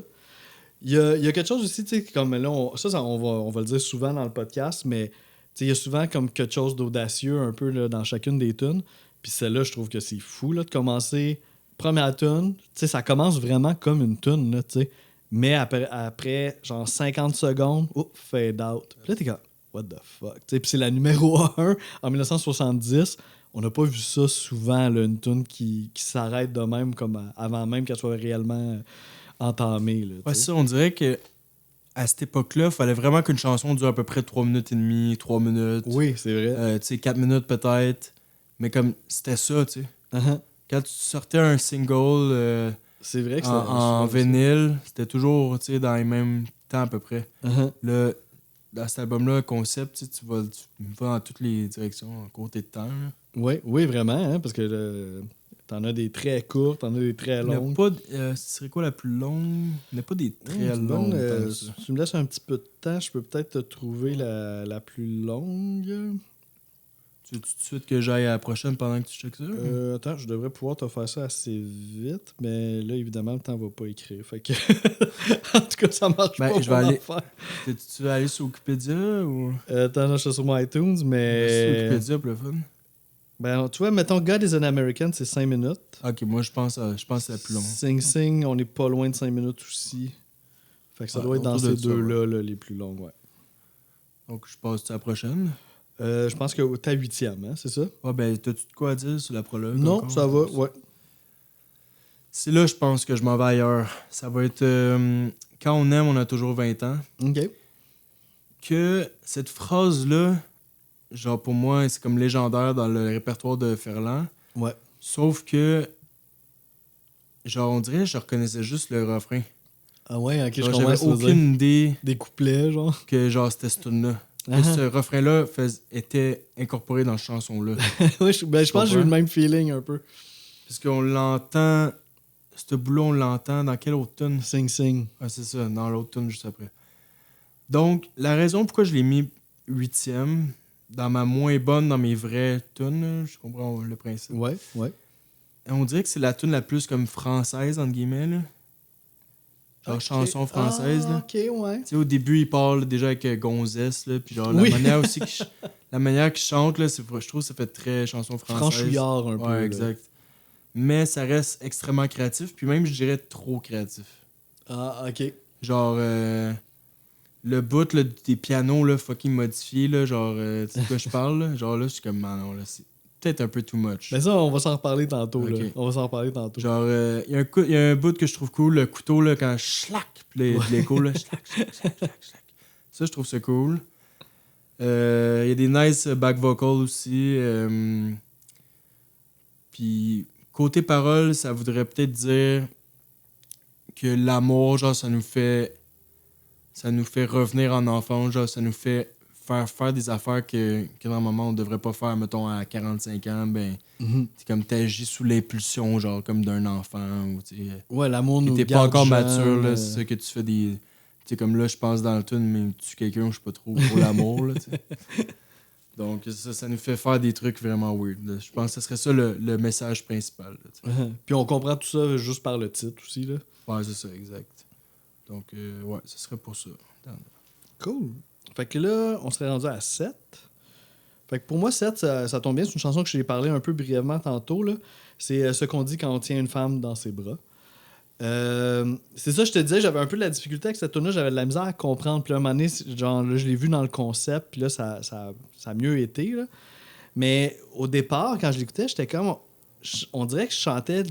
Il y a quelque chose aussi, tu sais, comme là, on va le dire souvent dans le podcast, mais il y a souvent comme quelque chose d'audacieux un peu là, dans chacune des tunes. Puis celle-là, je trouve que c'est fou là, de commencer. Première tune, ça commence vraiment comme une tune, là, tu sais. Mais après, genre 50 secondes, fade out. Puis là, t'es comme, what the fuck? Puis c'est la numéro 1 en 1970. On n'a pas vu ça souvent, là, une tune qui s'arrête de même, comme avant même qu'elle soit réellement entamée. Là, ouais, ça, on dirait que à cette époque-là, il fallait vraiment qu'une chanson dure à peu près 3 minutes et demie, 3 minutes. Oui, c'est vrai. 4 minutes peut-être. Mais comme c'était ça, tu sais. Uh-huh. Quand tu sortais un single c'est vrai que en vinyle, c'était toujours dans les mêmes temps à peu près. Uh-huh. Là, dans cet album-là, concept, tu vas dans toutes les directions en côté de temps. Oui, vraiment, hein, parce que t'en as des très courtes, t'en as des très longues. Ce serait quoi la plus longue? Il n'y a pas des très longues. Tu me laisses un petit peu de temps, je peux peut-être te trouver la plus longue. Tu veux tout de suite que j'aille à la prochaine pendant que tu checkes ça? Attends, je devrais pouvoir te faire ça assez vite, mais là, évidemment, le temps va pas écrire. Fait que... en tout cas, ça marche pas. Je vais aller. Tu veux aller sur Wikipédia ou. Attends, je suis sur mon iTunes, mais. Sur Wikipédia pour le fun. Ben, tu vois, mettons God is an American, c'est 5 minutes. Ok, moi, je pense que c'est la plus longue. Sing Sing, on est pas loin de 5 minutes aussi. Fait que ça doit être dans ces deux-là, là, les plus longues, ouais. Donc, je passe à la prochaine. Je pense que t'es à 8e, hein, c'est ça? Ouais, ben, t'as-tu de quoi à dire sur la prologue? Non, encore? ça va, ouais. C'est là, je pense que je m'en vais ailleurs. Ça va être... quand on aime, on a toujours 20 ans. OK. Que cette phrase-là, genre pour moi, c'est comme légendaire dans le répertoire de Ferland. Ouais. Sauf que, genre, on dirait que je reconnaissais juste le refrain. Ah ouais, ok, Genre, je comprends j'avais ce que tu veux dire. aucune idée Des couplets, genre. que genre c'était ce tune-là. Que ce refrain-là était incorporé dans cette chanson-là. Ouais, je pense que j'ai eu le même feeling un peu. Parce qu'on l'entend... Ce bout-là, on l'entend dans quelle autre tune? Sing Sing. Ah, c'est ça, dans l'autre tune juste après. Donc, la raison pourquoi je l'ai mis 8e, dans ma moins bonne, dans mes vraies tunes, je comprends le principe. Ouais. On dirait que c'est la tune la plus comme française, entre guillemets, là. Genre chanson française, là. Ok, ouais. Tu sais, au début, il parle déjà avec Gonzesse, là, puis genre, Oui. la manière aussi la manière qu'il chante, là, je trouve que ça fait très chanson française. Franchouillard un peu. Ouais, là. exact. Mais ça reste extrêmement créatif, puis même, je dirais, trop créatif. Ah, ok. Genre, le bout là, des pianos là, fucking modifiés, là, genre, tu sais de quoi je parle, là? Genre là, je suis comme, ah non, là, c'est peut-être un peu too much. Mais ça, on va s'en reparler tantôt, Ok. là. On va s'en reparler tantôt. Genre, il y a un bout que je trouve cool, le couteau, là, quand schlac, puis de l'écho, là, schlac. Ça, je trouve ça cool. Il y a des nice back vocals aussi. Puis, côté parole, ça voudrait peut-être dire que l'amour, genre, ça nous fait revenir en enfance, genre, ça nous fait faire des affaires que dans le moment on devrait pas faire, mettons, à 45 ans, ben, c'est comme t'agis sous l'impulsion, genre, comme d'un enfant, ou, tu sais. Ouais, l'amour nous T'es pas garde encore jeune, mature, là, c'est ça que tu fais des... Tu sais, comme là, je pense dans le tune, mais tu quelqu'un, je sais pas trop, pour l'amour, là, tu sais. Donc, ça nous fait faire des trucs vraiment weird, là. Je pense que ce serait ça le message principal, là, tu sais. Puis on comprend tout ça juste par le titre aussi, là. Ouais, c'est ça, exact. Donc, ouais, ce serait pour ça. Cool. Fait que là, on serait rendu à 7. Fait que pour moi, 7, ça tombe bien. C'est une chanson que j'ai parlé un peu brièvement tantôt, là. C'est ce qu'on dit quand on tient une femme dans ses bras. C'est ça, je te disais, j'avais un peu de la difficulté avec cette tune-là, j'avais de la misère à comprendre. Puis là, un moment donné, genre, là, je l'ai vu dans le concept, puis là, ça a mieux été. Là. Mais au départ, quand je l'écoutais, j'étais comme. On dirait que je chantais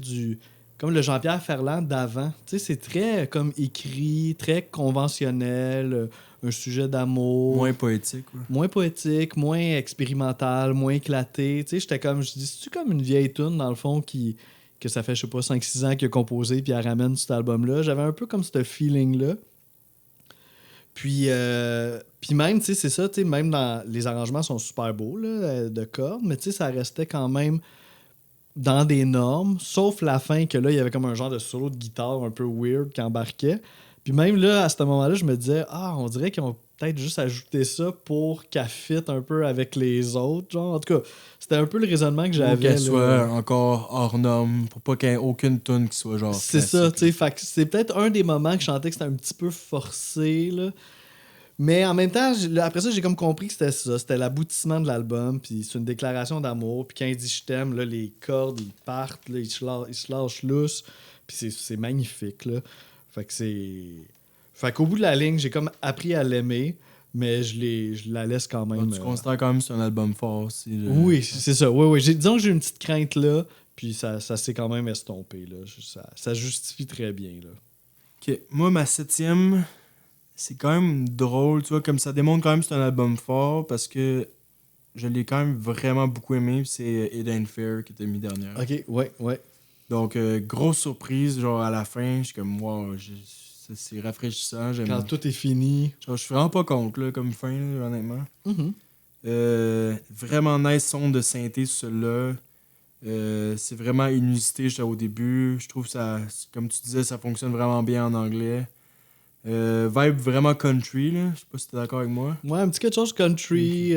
comme le Jean-Pierre Ferland d'avant. Tu sais, c'est très comme écrit, très conventionnel, un sujet d'amour. Moins poétique, ouais. Moins poétique, moins expérimental, moins éclaté. Tu sais, j'étais comme. Je dis, c'est-tu comme une vieille tune, dans le fond, que ça fait, je sais pas, 5-6 ans qu'il a composé, puis elle ramène cet album-là. J'avais un peu comme ce feeling-là. Puis même, tu sais, c'est ça, tu sais, même dans... Les arrangements sont super beaux, là, de cordes, mais tu sais, ça restait quand même dans des normes, sauf la fin, que là, il y avait comme un genre de solo de guitare un peu weird qui embarquait. Puis même là, à ce moment-là, je me disais, on dirait qu'ils ont peut-être juste ajouté ça pour qu'elle fit un peu avec les autres, genre. En tout cas, c'était un peu le raisonnement que j'avais. Pour qu'elle soit encore hors norme, pour pas qu'il y ait aucune tune qui soit genre. C'est ça, tu sais. Fait que c'est peut-être un des moments que je sentais que c'était un petit peu forcé, là. Mais en même temps, après ça, j'ai comme compris que c'était ça. C'était l'aboutissement de l'album, puis c'est une déclaration d'amour. Puis quand il dit je t'aime, là, les cordes, ils partent, là, ils se lâchent lousse. Puis c'est magnifique, là. Fait que c'est... Fait qu'au bout de la ligne, j'ai comme appris à l'aimer, mais je la laisse quand même... Tu considères quand même que c'est un album fort aussi. Oui, c'est ça. Oui. Disons que j'ai une petite crainte là, puis ça s'est quand même estompé, là. Ça justifie très bien, là. OK. Moi, ma 7e... C'est quand même drôle, tu vois, comme ça démontre quand même que c'est un album fort parce que je l'ai quand même vraiment beaucoup aimé. C'est It Ain't Fair qui était mis dernière. OK, ouais. Donc, grosse surprise, genre à la fin, je suis comme, wow, c'est rafraîchissant. Quand tout est fini. Genre, je suis vraiment pas contre, là, comme fin, là, honnêtement. Mm-hmm. Vraiment nice son de synthé, celui-là. C'est vraiment inusité au début. Je trouve que ça, comme tu disais, ça fonctionne vraiment bien en anglais. Vibe vraiment country, là. Je sais pas si t'es d'accord avec moi. Ouais, un petit quelque chose country,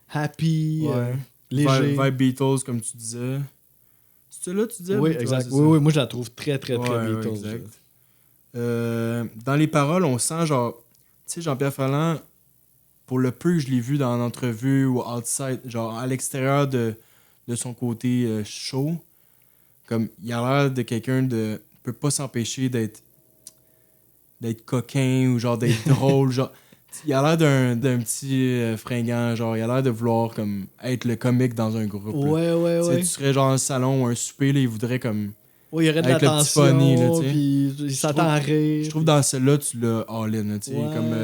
happy, léger. Vibe Beatles, comme tu disais. C'est là tu disais? Oui, exact. Oui, moi je la trouve très, très, très Beatles. Ouais, exact. Dans les paroles, on sent genre... Tu sais, Jean-Pierre Ferland, pour le peu que je l'ai vu dans l'entrevue ou outside, genre à l'extérieur de son côté show, comme il a l'air de quelqu'un de... peut pas s'empêcher d'être coquin ou genre d'être drôle, genre... Il a l'air d'un petit fringant, genre, il a l'air de vouloir comme être le comique dans un groupe. Ouais. Tu serais genre un salon ou un souper, là, il voudrait comme. Oui, il y aurait de avec l'attention, le petit funny, là, puis il s'attend à rire. Je trouve dans celle-là, tu l'as all-in, tu sais. Comme,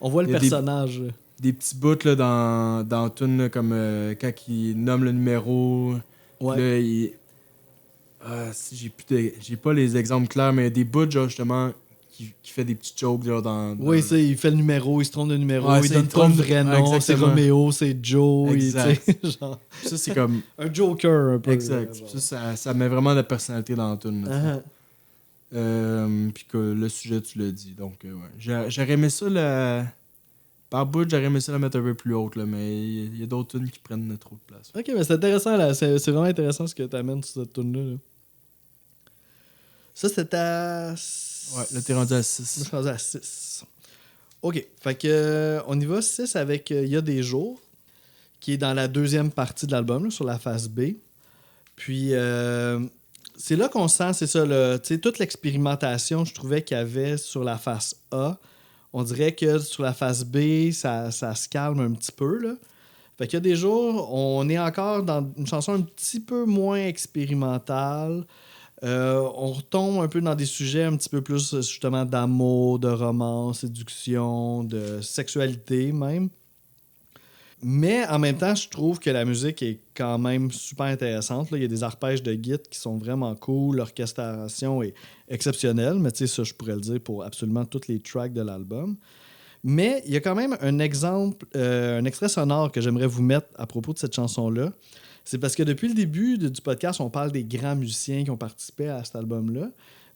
on voit le personnage. Des petits bouts là, dans Toon, là, comme quand il nomme le numéro. Ouais. Là, j'ai pas les exemples clairs, mais des bouts, genre, justement, qui fait des petits jokes genre, dans. Oui, il fait le numéro, il se trompe de numéro, Ouais, il donne pas le vrai nom, c'est Roméo, c'est Joe. Exact. Genre... Ça, c'est comme. un Joker, un peu. Exact. Ça met vraiment de personnalité dans Toon. Puis que le sujet, tu l'as dit. Donc, ouais. J'aurais aimé ça, par bout, j'aurais aimé ça la mettre un peu plus haute, là, mais il y a d'autres tunes qui prennent trop de place. Ok, mais c'est intéressant, là. C'est vraiment intéressant ce que tu amènes sur cette tune là. Ça, c'était à... Ouais, là, t'es rendu à 6. Je suis rendu à 6. Ok, fait que on y va 6 avec Il y a des jours, qui est dans la deuxième partie de l'album, là, sur la face B. Puis, c'est là qu'on sent, c'est ça, toute l'expérimentation, je trouvais qu'il y avait sur la face A. On dirait que sur la face B, ça se calme un petit peu, là. Fait qu'il y a des jours, on est encore dans une chanson un petit peu moins expérimentale. On retombe un peu dans des sujets un petit peu plus, justement, d'amour, de romance, séduction, de sexualité même. Mais en même temps, je trouve que la musique est quand même super intéressante. Là, il y a des arpèges de guitare qui sont vraiment cool. L'orchestration est exceptionnelle. Mais tu sais, ça, je pourrais le dire pour absolument toutes les tracks de l'album. Mais il y a quand même un exemple, un extrait sonore que j'aimerais vous mettre à propos de cette chanson-là. C'est parce que depuis le début du podcast, on parle des grands musiciens qui ont participé à cet album-là.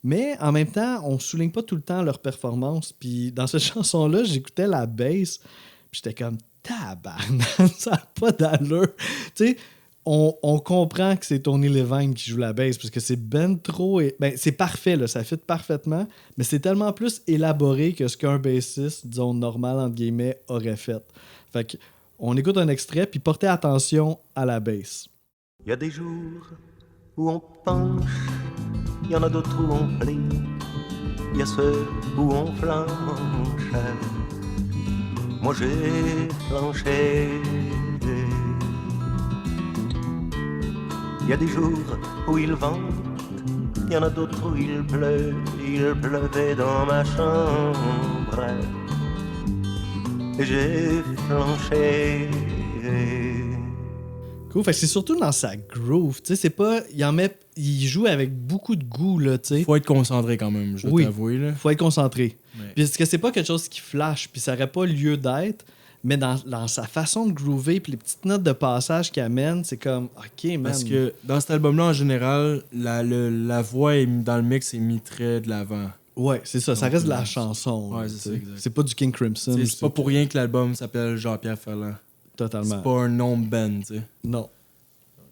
Mais en même temps, on ne souligne pas tout le temps leur performance. Puis dans cette chanson-là, j'écoutais la bass. Puis j'étais comme, tabarnak, ça n'a pas d'allure. Tu sais, on comprend que c'est Tony Levine qui joue la bass parce que c'est ben trop... c'est parfait, là, ça fit parfaitement, mais c'est tellement plus élaboré que ce qu'un bassiste, disons, normal, entre guillemets, aurait fait. Fait que on écoute un extrait, puis portez attention à la bass. Il y a des jours où on penche, il y en a d'autres où on plie, il y a ceux où on flanche. Moi j'ai flanché. Il y a des jours où il vente, il y en a d'autres où il pleut. Il pleuvait dans ma chambre et j'ai flanché. Cool, fait que c'est surtout dans sa groove, tu sais, c'est pas... Il joue avec beaucoup de goût, là, tu sais. Faut être concentré quand même, je dois t'avouer, là. Faut être concentré. Ouais. Puis parce que c'est pas quelque chose qui flash, puis ça aurait pas lieu d'être, mais dans sa façon de groover, puis les petites notes de passage qu'il amène, c'est comme, OK, man. Parce que dans cet album-là, en général, la voix dans le mix est mise très de l'avant. Ouais, c'est ça. Donc, ça reste de la chanson. Ouais, c'est ça, exact. C'est pas du King Crimson. C'est pas pour rien que l'album s'appelle Jean-Pierre Ferland. Totalement. C'est pas un nom de band, tu sais. Non.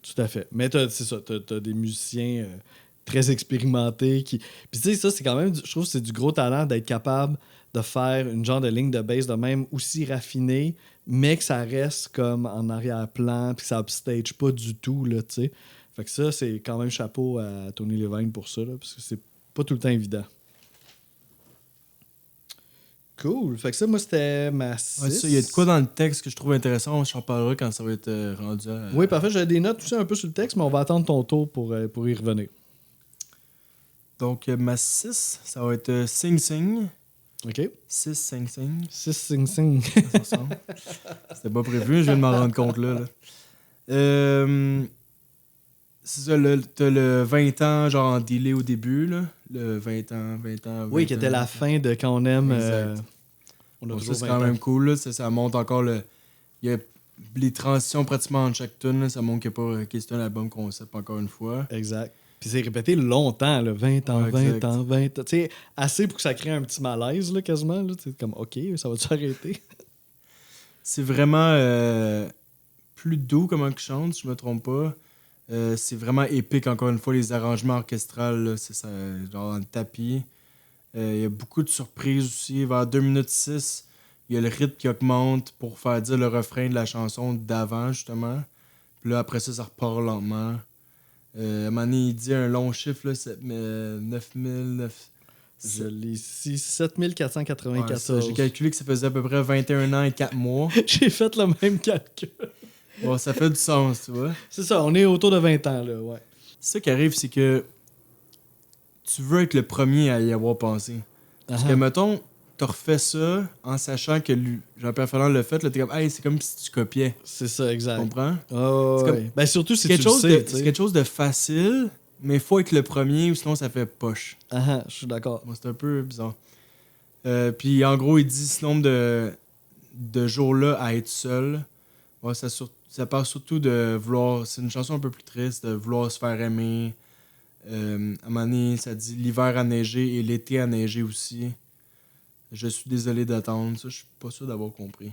Tout à fait. Mais c'est ça. T'as des musiciens très expérimentés qui... Puis tu sais, ça, c'est quand même... Je trouve que c'est du gros talent d'être capable de faire une genre de ligne de bass de même aussi raffinée, mais que ça reste comme en arrière-plan, puis que ça upstage pas du tout, là, tu sais. Fait que ça, c'est quand même chapeau à Tony Levine pour ça, là, parce que c'est pas tout le temps évident. Cool. Fait que ça, moi, c'était ma 6. Ouais, ça, il y a de quoi dans le texte que je trouve intéressant. Je t'en parlerai quand ça va être rendu à... Oui, parfait. J'avais des notes aussi un peu sur le texte, mais on va attendre ton tour pour y revenir. Donc, ma 6, ça va être Sing Sing. OK. 6 Sing Sing. 6 Sing Sing. C'était pas prévu, je viens de m'en rendre compte là. C'est ça, t'as le 20 ans, genre en delay au début, là. Le 20 ans. Oui, qui était la fin de Quand on aime. On a bon, toujours ça, c'est quand même cool, là. Ça montre encore le. Il y a les transitions pratiquement entre chaque tune, là. Ça montre que c'est un album concept, encore une fois. Exact. Puis c'est répété longtemps, là. 20 ans, ouais, 20 ans, 20 ans. Tu sais, assez pour que ça crée un petit malaise, là, quasiment. Là. C'est comme, OK, ça va-tu arrêter? C'est vraiment plus doux comment il chante, si je me trompe pas. C'est vraiment épique, encore une fois, les arrangements orchestrales, là, c'est ça, genre dans le tapis. Il y a beaucoup de surprises aussi. Vers 2 minutes 6, il y a le rythme qui augmente pour faire dire le refrain de la chanson d'avant, justement. Puis là, après ça, ça repart lentement. À un moment donné, il dit un long chiffre, là, 9000, Je l'ai ici, 7494. J'ai calculé que ça faisait à peu près 21 ans et 4 mois. J'ai fait le même calcul. Bon, ça fait du sens, tu vois. C'est ça, on est autour de 20 ans, là, ouais. C'est ça qui arrive, c'est que tu veux être le premier à y avoir pensé. Parce que, mettons, t'as refait ça en sachant que Jean-Pierre Ferland l'a fait, là, t'es comme, hey, c'est comme si tu copiais. C'est ça, exact. Tu comprends? Oh, c'est ouais. Ben, surtout si c'est tu quelque chose le sais, c'est quelque chose de facile, mais il faut être le premier ou sinon ça fait poche. Je suis d'accord. Moi, c'est un peu bizarre. Puis en gros, il dit ce nombre de jours-là à être seul. Ouais, ça parle surtout de vouloir. C'est une chanson un peu plus triste, de vouloir se faire aimer. À un moment donné, ça dit l'hiver a neigé et l'été a neigé aussi. Je suis désolé d'attendre. Ça, je suis pas sûr d'avoir compris.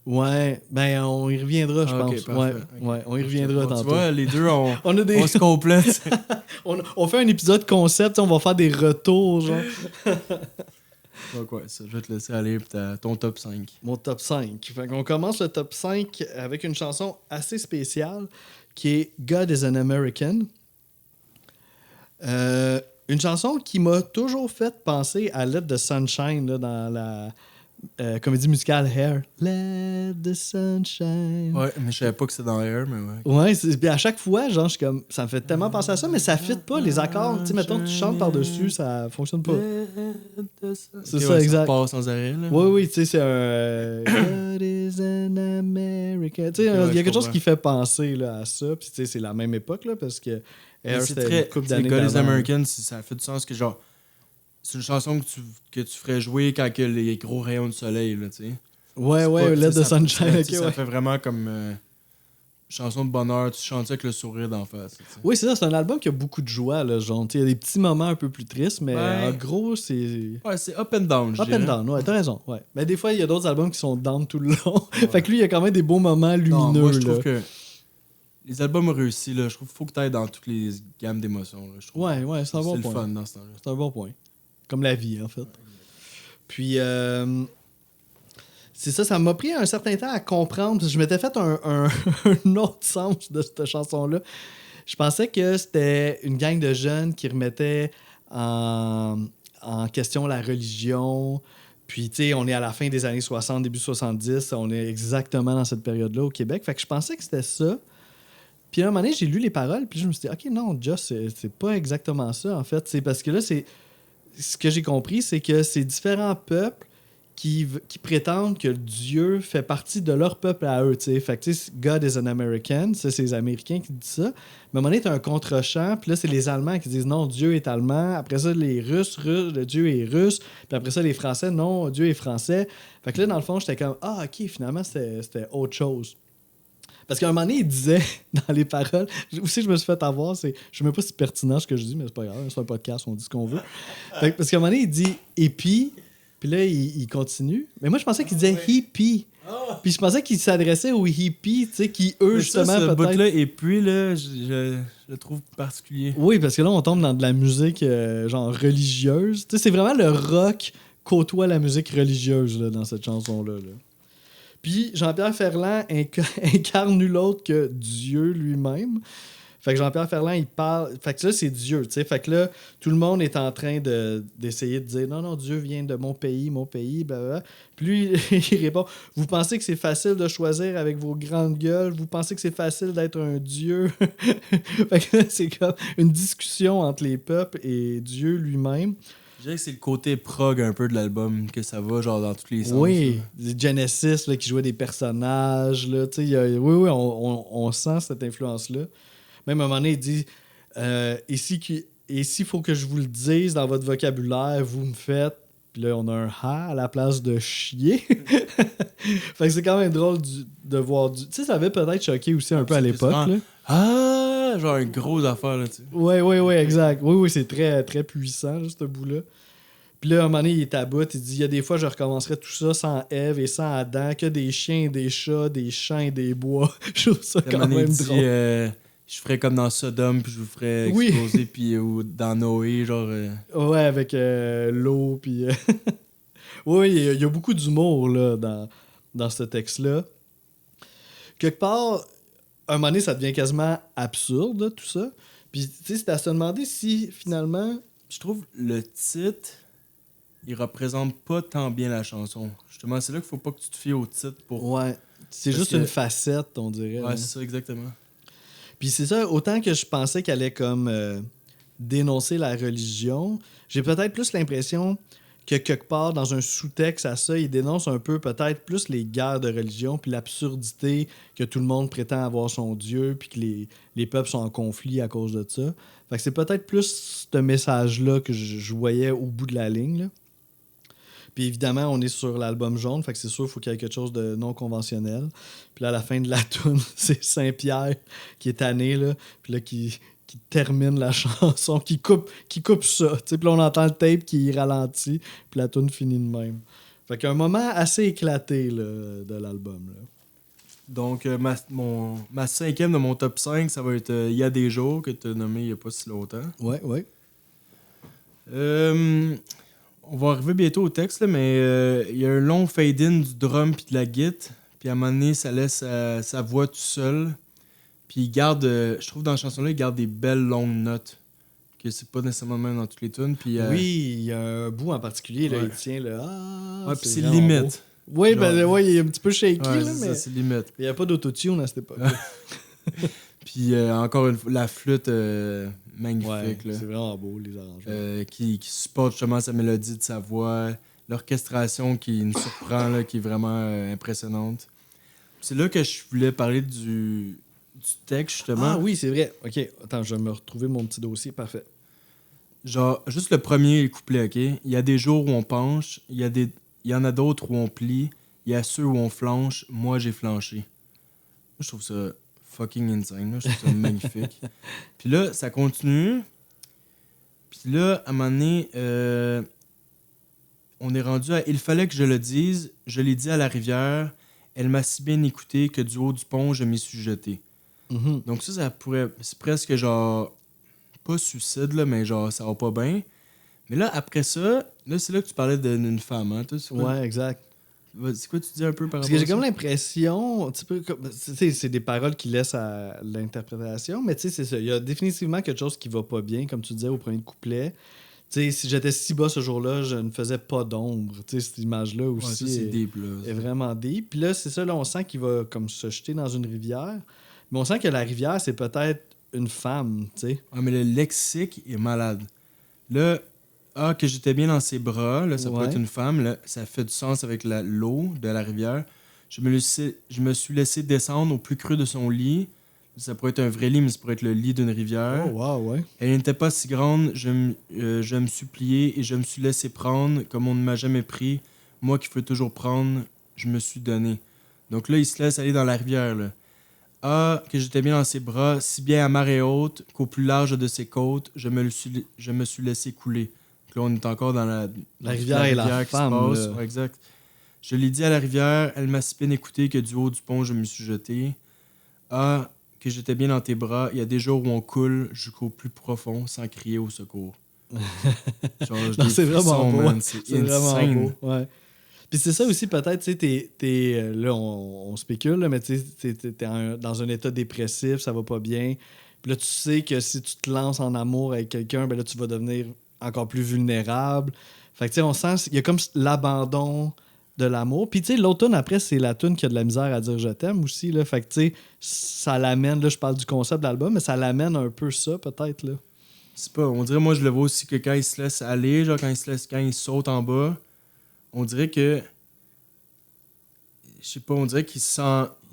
Ouais, ben on y reviendra, je pense. Okay, parfait. Ouais, on y reviendra tantôt. Tu vois, les deux, on se complète. on fait un épisode concept, on va faire des retours, genre. Donc ouais, ça, je vais te laisser aller pour ton top 5. Mon top 5. Fait qu'on commence le top 5 avec une chanson assez spéciale qui est God is an American. Une chanson qui m'a toujours fait penser à Let the Sunshine là, dans la comédie musicale Hair. Let the Sunshine. Ouais, mais je savais pas que c'était dans Hair, mais ouais. Ouais, puis à chaque fois, genre, je suis comme, ça me fait tellement penser à ça, mais ça fit pas, les accords. Tu sais, mettons que tu chantes par-dessus, ça fonctionne pas. C'est ça, exact. Ça passe sans arrêt, là. Oui, tu sais, c'est un God is an American. Tu sais, il y a quelque chose qui fait penser là, à ça, puis tu sais, c'est la même époque, là, parce que Hair, c'était une couple d'années God is American, ça fait du sens que, genre, c'est une chanson que tu ferais jouer quand il y a les gros rayons de soleil, là, tu sais. Ouais, Let the Sunshine. Ça fait vraiment comme chanson de bonheur, tu chantes ça avec le sourire d'en face. T'sais. Oui, c'est ça, c'est un album qui a beaucoup de joie, là, genre, il y a des petits moments un peu plus tristes, mais en gros, c'est... Ouais, c'est up and down, Up and down, ouais, t'as raison, ouais. Mais des fois, il y a d'autres albums qui sont down tout le long. Fait que lui, il y a quand même des beaux moments lumineux, non, moi, je trouve que les albums réussis, là, je trouve qu'il faut que tu ailles dans toutes les gammes d'émotions. Là, je trouve. Ouais, c'est un bon point. C'est le fun dans ce temps-là. C'est un bon point. Comme la vie, en fait. Puis, c'est ça m'a pris un certain temps à comprendre. Parce que je m'étais fait un autre sens de cette chanson-là. Je pensais que c'était une gang de jeunes qui remettaient en question la religion. Puis, tu sais, on est à la fin des années 60, début 70. On est exactement dans cette période-là au Québec. Fait que je pensais que c'était ça. Puis à un moment donné, j'ai lu les paroles, puis je me suis dit, OK, non, Just, c'est pas exactement ça, en fait. C'est parce que là, c'est ce que j'ai compris, c'est que c'est différents peuples qui prétendent que Dieu fait partie de leur peuple à eux, tu sais. Fait que, tu sais, God is an American, c'est les Américains qui disent ça. Mais à un moment donné, t'as un contre-champ, puis là, c'est les Allemands qui disent non, Dieu est allemand. Après ça, les Russes, le Dieu est russe. Puis après ça, les Français, non, Dieu est français. Fait que là, dans le fond, j'étais comme, ah, OK, finalement, c'était autre chose. Parce qu'à un moment donné, il disait dans les paroles, aussi je me suis fait avoir, je ne sais même pas si c'est pertinent ce que je dis, mais c'est pas grave, c'est un podcast, on dit ce qu'on veut. Parce qu'à un moment donné, il dit épi, puis là, il continue. Mais moi, je pensais qu'il disait hippie. Puis je pensais qu'il s'adressait aux hippies, tu sais, qui eux, justement, ça, ce peut-être. bout-là, et puis, là, je le trouve particulier. Oui, parce que là, on tombe dans de la musique genre religieuse. Tu sais, c'est vraiment le rock côtoie la musique religieuse là, dans cette chanson-là. Là. Puis Jean-Pierre Ferland incarne nul autre que Dieu lui-même. Fait que Jean-Pierre Ferland, il parle... Fait que là, c'est Dieu, tu sais. Fait que là, tout le monde est en train d'essayer de dire « Non, Dieu vient de mon pays, blablabla. » Puis lui, il répond « Vous pensez que c'est facile de choisir avec vos grandes gueules? Vous pensez que c'est facile d'être un Dieu? » Fait que là, c'est comme une discussion entre les peuples et Dieu lui-même. Je dirais que c'est le côté prog un peu de l'album, que ça va genre dans tous les sens. Oui, Genesis là, qui jouait des personnages. Là, oui, on sent cette influence-là. Même à un moment donné, il dit et s'il faut que je vous le dise dans votre vocabulaire, vous me faites. Puis là, on a un ha à la place de chier. Fait que c'est quand même drôle de voir du. Tu sais, ça avait peut-être choqué aussi un peu à l'époque. Là. Ah, genre une grosse affaire là, tu sais. Oui, exact. Oui, c'est très, très puissant, là, ce bout-là. Puis là, à un moment donné, il est à bout. Il dit, il y a des fois, je recommencerais tout ça sans Ève et sans Adam, que des chiens, des chats, des champs et des bois. Je trouve ça quand même drôle. Je ferais comme dans Sodome, puis je vous ferais exploser, puis ou dans Noé, genre... Ouais, avec l'eau, puis... Oui, il y a beaucoup d'humour, là, dans ce texte-là. Quelque part, à un moment donné, ça devient quasiment absurde, là, tout ça. Puis, tu sais, c'est à se demander si, finalement... je trouve le titre, il représente pas tant bien la chanson. Justement, c'est là qu'il faut pas que tu te fies au titre pour... Ouais. C'est Parce juste que- une facette, on dirait. Ouais, hein. c'est ça, exactement. Puis c'est ça, autant que je pensais qu'elle allait comme dénoncer la religion, j'ai peut-être plus l'impression que quelque part dans un sous-texte à ça, il dénonce un peu peut-être plus les guerres de religion puis l'absurdité que tout le monde prétend avoir son Dieu puis que les peuples sont en conflit à cause de ça. Fait que c'est peut-être plus ce message-là que je voyais au bout de la ligne, là. Puis évidemment, on est sur l'album jaune, fait que c'est sûr qu'il faut qu'il y ait quelque chose de non conventionnel. Puis là, à la fin de la tune, c'est Saint-Pierre qui est tanné, là, puis là, qui termine la chanson, qui coupe ça. Tu sais, puis là, on entend le tape qui ralentit, puis la tune finit de même. Fait qu'un moment assez éclaté là, de l'album. Là. Donc, ma cinquième de mon top 5, ça va être Il y a des jours, que tu as nommé il y a pas si longtemps. Ouais. On va arriver bientôt au texte, là, mais il y a un long fade-in du drum puis de la guitare. Puis à un moment donné, ça laisse sa voix tout seul. Puis il garde, je trouve dans la chanson-là, il garde des belles longues notes. Que c'est pas nécessairement le même dans toutes les tunes. Puis, Oui, il y a un bout en particulier, là, ouais. il tient le... Ah, ouais, puis c'est vraiment limite. beau. Oui, ben, Genre- ouais, il est un petit peu shaky, Ouais, là, c'est mais ça, c'est limite. il n'y a pas d'autotune à cette époque. Puis encore une fois, la flûte magnifique. Ouais, là. c'est vraiment beau, les arrangements. Qui supporte justement sa mélodie de sa voix, l'orchestration qui nous surprend, là, qui est vraiment impressionnante. C'est là que je voulais parler du texte, justement. Ah oui, c'est vrai. OK, attends, je vais me retrouver mon petit dossier. Parfait. Genre, juste le premier couplet, OK? Il y a des jours où on penche, il y en a d'autres où on plie, il y a ceux où on flanche, moi j'ai flanché. Moi, je trouve ça fucking insane, là. Je trouve ça magnifique. Puis là, ça continue. Puis là, à un moment donné, on est rendu à « Il fallait que je le dise, je l'ai dit à la rivière, elle m'a si bien écouté que du haut du pont, je m'y suis jeté. » Mhm. Donc ça pourrait... C'est presque genre... Pas suicide, là, mais genre, ça va pas bien. Mais là, après ça, là, c'est là que tu parlais d'une femme, hein, toi? C'est quoi? Ouais, exact. C'est quoi tu dis un peu par Parce rapport que à j'ai comme ça? l'impression, un petit peu comme, tu sais, c'est des paroles qui laissent à l'interprétation, mais tu sais, c'est ça. Il y a définitivement quelque chose qui va pas bien, comme tu disais au premier couplet. Tu sais, si j'étais si bas ce jour-là, je ne faisais pas d'ombre. Tu sais, cette image-là Ouais, aussi ça, c'est est, deep, là. est vraiment deep. Puis là, c'est ça, là, on sent qu'il va comme se jeter dans une rivière. Mais on sent que la rivière, c'est peut-être une femme, tu sais. Ah, mais le lexique est malade. Là, que j'étais bien dans ses bras, là, ça peut Ouais. être une femme, là, ça fait du sens avec l'eau de la rivière. Je me suis laissé descendre au plus creux de son lit. Ça pourrait être un vrai lit, mais ça pourrait être le lit d'une rivière. Oh, wow, ouais. Elle n'était pas si grande, je me suis plié et je me suis laissé prendre comme on ne m'a jamais pris. Moi qui veux toujours prendre, je me suis donné. Donc là, il se laisse aller dans la rivière, là. Ah, que j'étais bien dans ses bras, si bien à marée haute, qu'au plus large de ses côtes, je me suis laissé couler. Donc là, on est encore dans La rivière et la qui femme, se passe. là. Ouais, exact. Je l'ai dit à la rivière, elle m'a si bien écouté que du haut du pont, je me suis jeté. Ah, que j'étais bien dans tes bras, il y a des jours où on coule jusqu'au plus profond sans crier au secours. Genre, j'ai Non, des c'est vraiment frissons, beau. man, c'est vraiment insane. beau. Ouais. Puis c'est ça aussi, peut-être, tu sais, là, on spécule, là, mais tu sais, t'es dans un état dépressif, ça va pas bien. Puis là, tu sais que si tu te lances en amour avec quelqu'un, ben là, tu vas devenir encore plus vulnérable. Fait que, tu sais, on sent qu'il y a comme l'abandon de l'amour. Puis, tu sais, l'automne, après, c'est la tune qui a de la misère à dire « je t'aime » aussi, là. Fait que, tu sais, ça l'amène, là, je parle du concept de l'album, mais ça l'amène un peu ça, peut-être, là. C'est pas, on dirait, moi, je le vois aussi que quand il se laisse aller, genre quand il saute en bas, on dirait que, je sais pas, on dirait qu'il se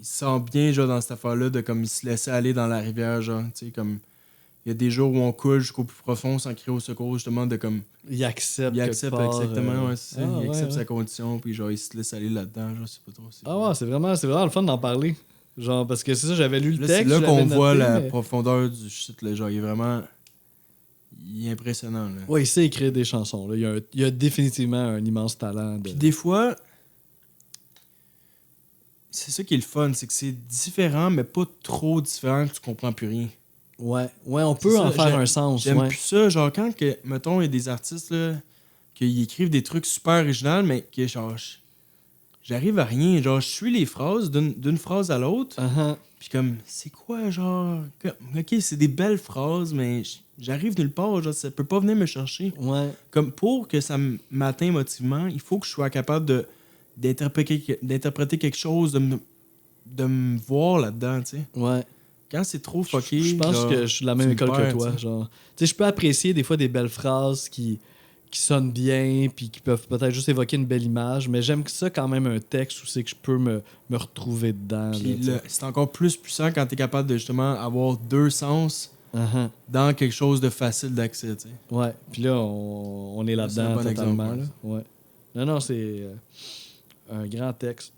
sent bien, genre, dans cette affaire-là, de comme il se laissait aller dans la rivière, genre, tu sais, comme, il y a des jours où on coule jusqu'au plus profond sans crier au secours, justement, de comme, Il accepte quelque part, exactement, ouais, c'est ça, il accepte ouais. sa condition, puis genre, il se laisse aller là-dedans, genre, c'est pas trop. Ah ouais, c'est vraiment le fun d'en parler. Genre, parce que c'est ça, j'avais lu le Là, c'est texte. là je qu'on l'avais voit noté, la mais- profondeur du shit, là, genre, il est vraiment, il est impressionnant, là. Ouais, il sait écrire des chansons. Là. Il y a définitivement un immense talent. Puis des fois, c'est ça qui est le fun, c'est que c'est différent, mais pas trop différent que tu comprends plus rien. Ouais, on peut C'est en ça, faire un sens. J'aime Ouais. plus ça, genre quand, que, mettons, il y a des artistes, là, qui écrivent des trucs super originaux, mais que, genre, j'arrive à rien. Genre, je suis les phrases d'une phrase à l'autre, Uh-huh. Puis comme, c'est quoi, genre... OK, c'est des belles phrases, mais j'arrive nulle part, genre, ça peut pas venir me chercher. Ouais. Comme, pour que ça m'atteigne émotivement, il faut que je sois capable d'interpréter quelque chose, de me voir là-dedans, tu sais. Ouais. Quand c'est trop fucké... Je pense que je suis de la même école que toi, t'sais. genre. Tu sais, je peux apprécier des fois des belles phrases qui sonnent bien puis qui peuvent peut-être juste évoquer une belle image, mais j'aime ça quand même un texte où c'est que je peux me retrouver dedans. Puis là, c'est encore plus puissant quand t'es capable de justement avoir deux sens uh-huh. dans quelque chose de facile d'accès, tu sais. Ouais, puis là, on est là-dedans C'est un bon totalement. exemple, là. Ouais. Non, c'est un grand texte.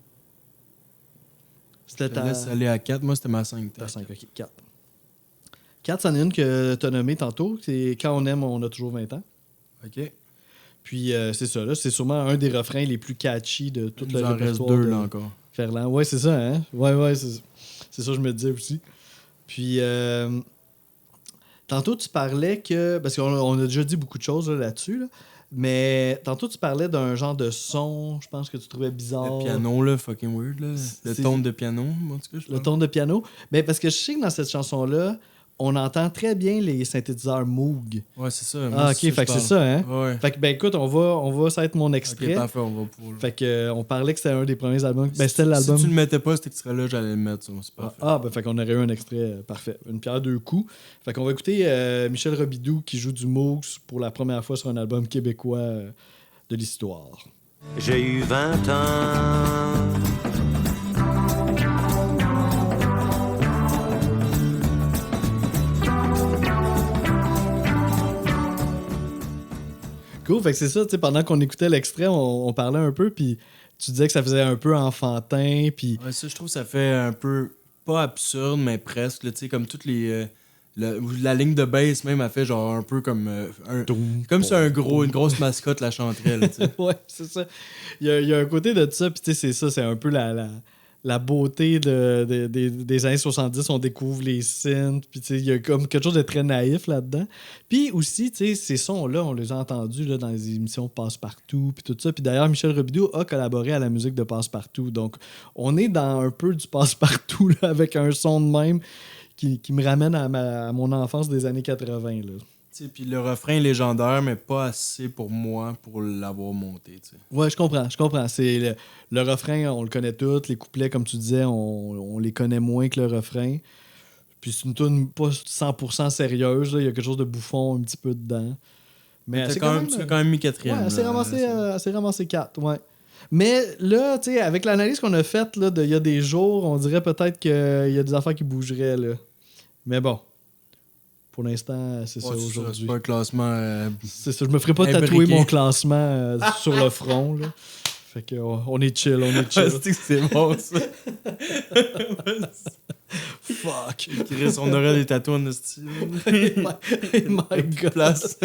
Je te laisse aller à 4, moi c'était ma 5. Ta 5, ok, 4. 4, c'en est une que tu as nommée tantôt, c'est Quand on aime, on a toujours 20 ans. OK. Puis c'est ça, là, c'est sûrement un des refrains les plus catchy de toute Il la en reste répertoire 2 de là encore. Ferland. Ouais, c'est ça, hein? Ouais, c'est ça que je me disais aussi. Puis tantôt, tu parlais que... Parce qu'on a déjà dit beaucoup de choses là-dessus, là, mais tantôt, tu parlais d'un genre de son, je pense que tu trouvais bizarre. Le piano, là, fucking weird, là. Le ton de piano, en tout cas, je Le pense. ton de piano. Mais parce que je sais que dans cette chanson-là, on entend très bien les synthétiseurs Moog. Ouais, c'est ça. Ah, ok, fait que c'est ça, hein? Ouais. Fait que, ben écoute, ça va être mon extrait. Ok, parfait, on va pour. Fait que, on parlait que c'était un des premiers albums. Ben, c'était l'album. Si tu le mettais pas, cet extrait-là, j'allais le mettre, ça. C'est parfait. Ben, fait qu'on aurait eu un extrait parfait. Une pierre deux coups. Fait qu'on va écouter Michel Robidoux qui joue du Moog pour la première fois sur un album québécois de l'histoire. J'ai eu 20 ans. Cool, fait que c'est ça, tu sais, pendant qu'on écoutait l'extrait, on parlait un peu, puis tu disais que ça faisait un peu enfantin, puis... Ouais, ça, je trouve que ça fait un peu, pas absurde, mais presque, tu sais, comme toutes les... la ligne de bass, même, a fait genre un peu comme... comme si une grosse mascotte la chanterait, là, tu sais. Ouais, c'est ça. Il y a un côté de ça, puis tu sais, c'est ça, c'est un peu la beauté des années 70, on découvre les synths, puis tu sais, il y a comme quelque chose de très naïf là-dedans. Puis aussi, tu sais, ces sons-là, on les a entendus là, dans les émissions Passe-Partout, puis tout ça. Puis d'ailleurs, Michel Robidoux a collaboré à la musique de Passe-Partout. Donc, on est dans un peu du Passe-Partout, là, avec un son de même qui me ramène à mon enfance des années 80, là. Puis le refrain est légendaire, mais pas assez pour moi pour l'avoir monté. T'sais. Ouais, je comprends. C'est le refrain, on le connaît tous. Les couplets, comme tu disais, on les connaît moins que le refrain. Puis c'est une tune pas 100% sérieuse. Là. Il y a quelque chose de bouffon un petit peu dedans. Mais tu l'as quand même mis 4e. Ouais, c'est ramassé 4, ouais. Mais là, tu sais, avec l'analyse qu'on a faite là, il y a des jours, on dirait peut-être qu'il y a des affaires qui bougeraient. Là. Mais bon. Pour l'instant, c'est ça aujourd'hui. C'est pas un classement. C'est ça, je me ferai pas tatouer mon classement sur le front. Là. Fait que on est chill, c'est bon ça. Fuck. Chris, on aurait des tatouages de style. My God. Place.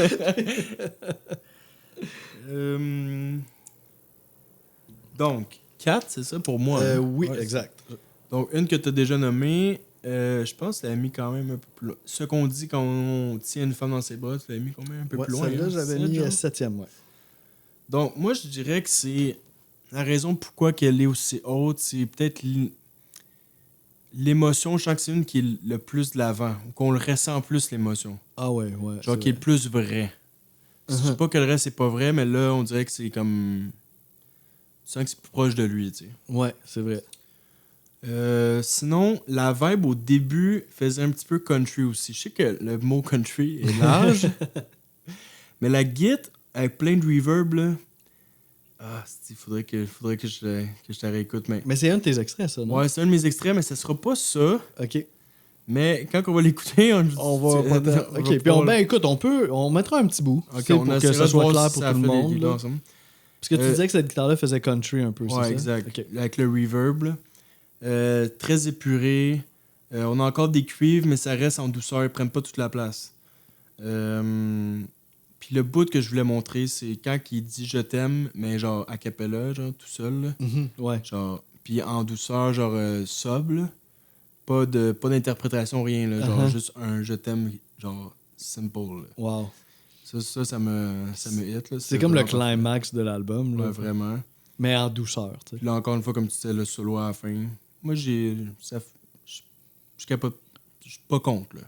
Donc, 4, c'est ça pour moi. Oui, ouais, exact. Donc, une que tu as déjà nommée. Je pense que tu l'as mis quand même un peu plus loin. Ce qu'on dit quand on tient une femme dans ses bras, tu l'as mis quand même un peu plus loin. Celle-là, hein, j'avais mis 7e, ouais. Donc, moi, je dirais que c'est la raison pourquoi qu'elle est aussi haute, c'est peut-être l'émotion, je sens que c'est une qui est le plus de l'avant, ou qu'on le ressent plus, l'émotion. Ah ouais. Genre qui est le plus vrai. Je sais pas que le reste, c'est pas vrai, mais là, on dirait que c'est comme... Tu sens que c'est plus proche de lui, tu sais. Ouais, c'est vrai. Sinon, la vibe au début faisait un petit peu country aussi. Je sais que le mot country est large, mais la guitare avec plein de reverb, là, il faudrait que je te réécoute. Mais c'est un de tes extraits, ça, non? Ouais, c'est un de mes extraits, mais ça sera pas ça. OK. Mais quand on va l'écouter, on va... OK, puis écoute, on mettra un petit bout okay, pour que ça soit clair pour tout le monde. Parce que tu disais que cette guitare-là faisait country un peu, c'est ça? Ouais, exact. Okay. Avec le reverb, là. Très épuré. On a encore des cuivres, mais ça reste en douceur. Ils prennent pas toute la place. Puis le bout que je voulais montrer, c'est quand il dit « je t'aime », mais genre a cappella, genre tout seul. Ouais. Genre, puis en douceur, genre sobre. Là. Pas d'interprétation, rien. Là, genre juste un « je t'aime », genre simple. Là. Wow. Ça me hit. Là. C'est comme le climax de l'album. Là. Ouais, vraiment. Mais en douceur. T'sais. Puis là, encore une fois, comme tu disais, le solo à la fin. Moi, capote. Je suis pas contre, là.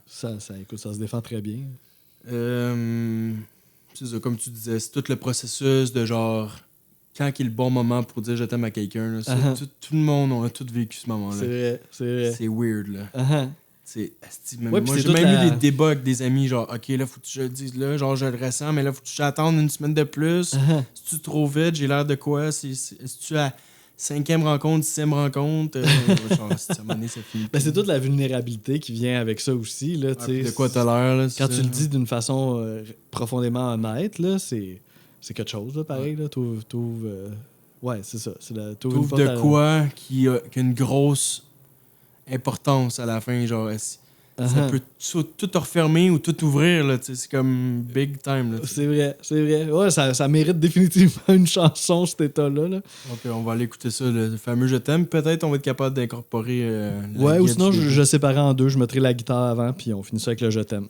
Écoute, ça se défend très bien. C'est ça, comme tu disais, c'est tout le processus de genre... Quand est le bon moment pour dire « je t'aime » à quelqu'un, là, tout le monde, on a tous vécu ce moment-là. C'est vrai. C'est weird, là. Ouais, moi, j'ai même eu des débats avec des amis, genre, OK, là, faut que je le dise là, genre, je le ressens, mais là, faut que j'attende une semaine de plus. Si tu trop vite, j'ai l'air de quoi? Est-ce que tu as 5e rencontre, 6e rencontre? Genre, ça finit. C'est toute la vulnérabilité qui vient avec ça aussi, là, de quoi t'as l'air, là? Quand tu le dis d'une façon profondément honnête, là, c'est quelque chose, là, pareil, là. Ouais, c'est ça. T'ouvres de quoi qui a une grosse importance à la fin, genre... Ça peut tout refermer ou tout ouvrir, là, c'est comme big time. Là, c'est vrai. Ouais, ça mérite définitivement une chanson, cet état-là. Là. Donc, on va aller écouter ça, le fameux « Je t'aime ». Peut-être on va être capable d'incorporer... ouais, ou sinon, je séparais en deux. Je mettrais la guitare avant, puis on finit ça avec le « Je t'aime ».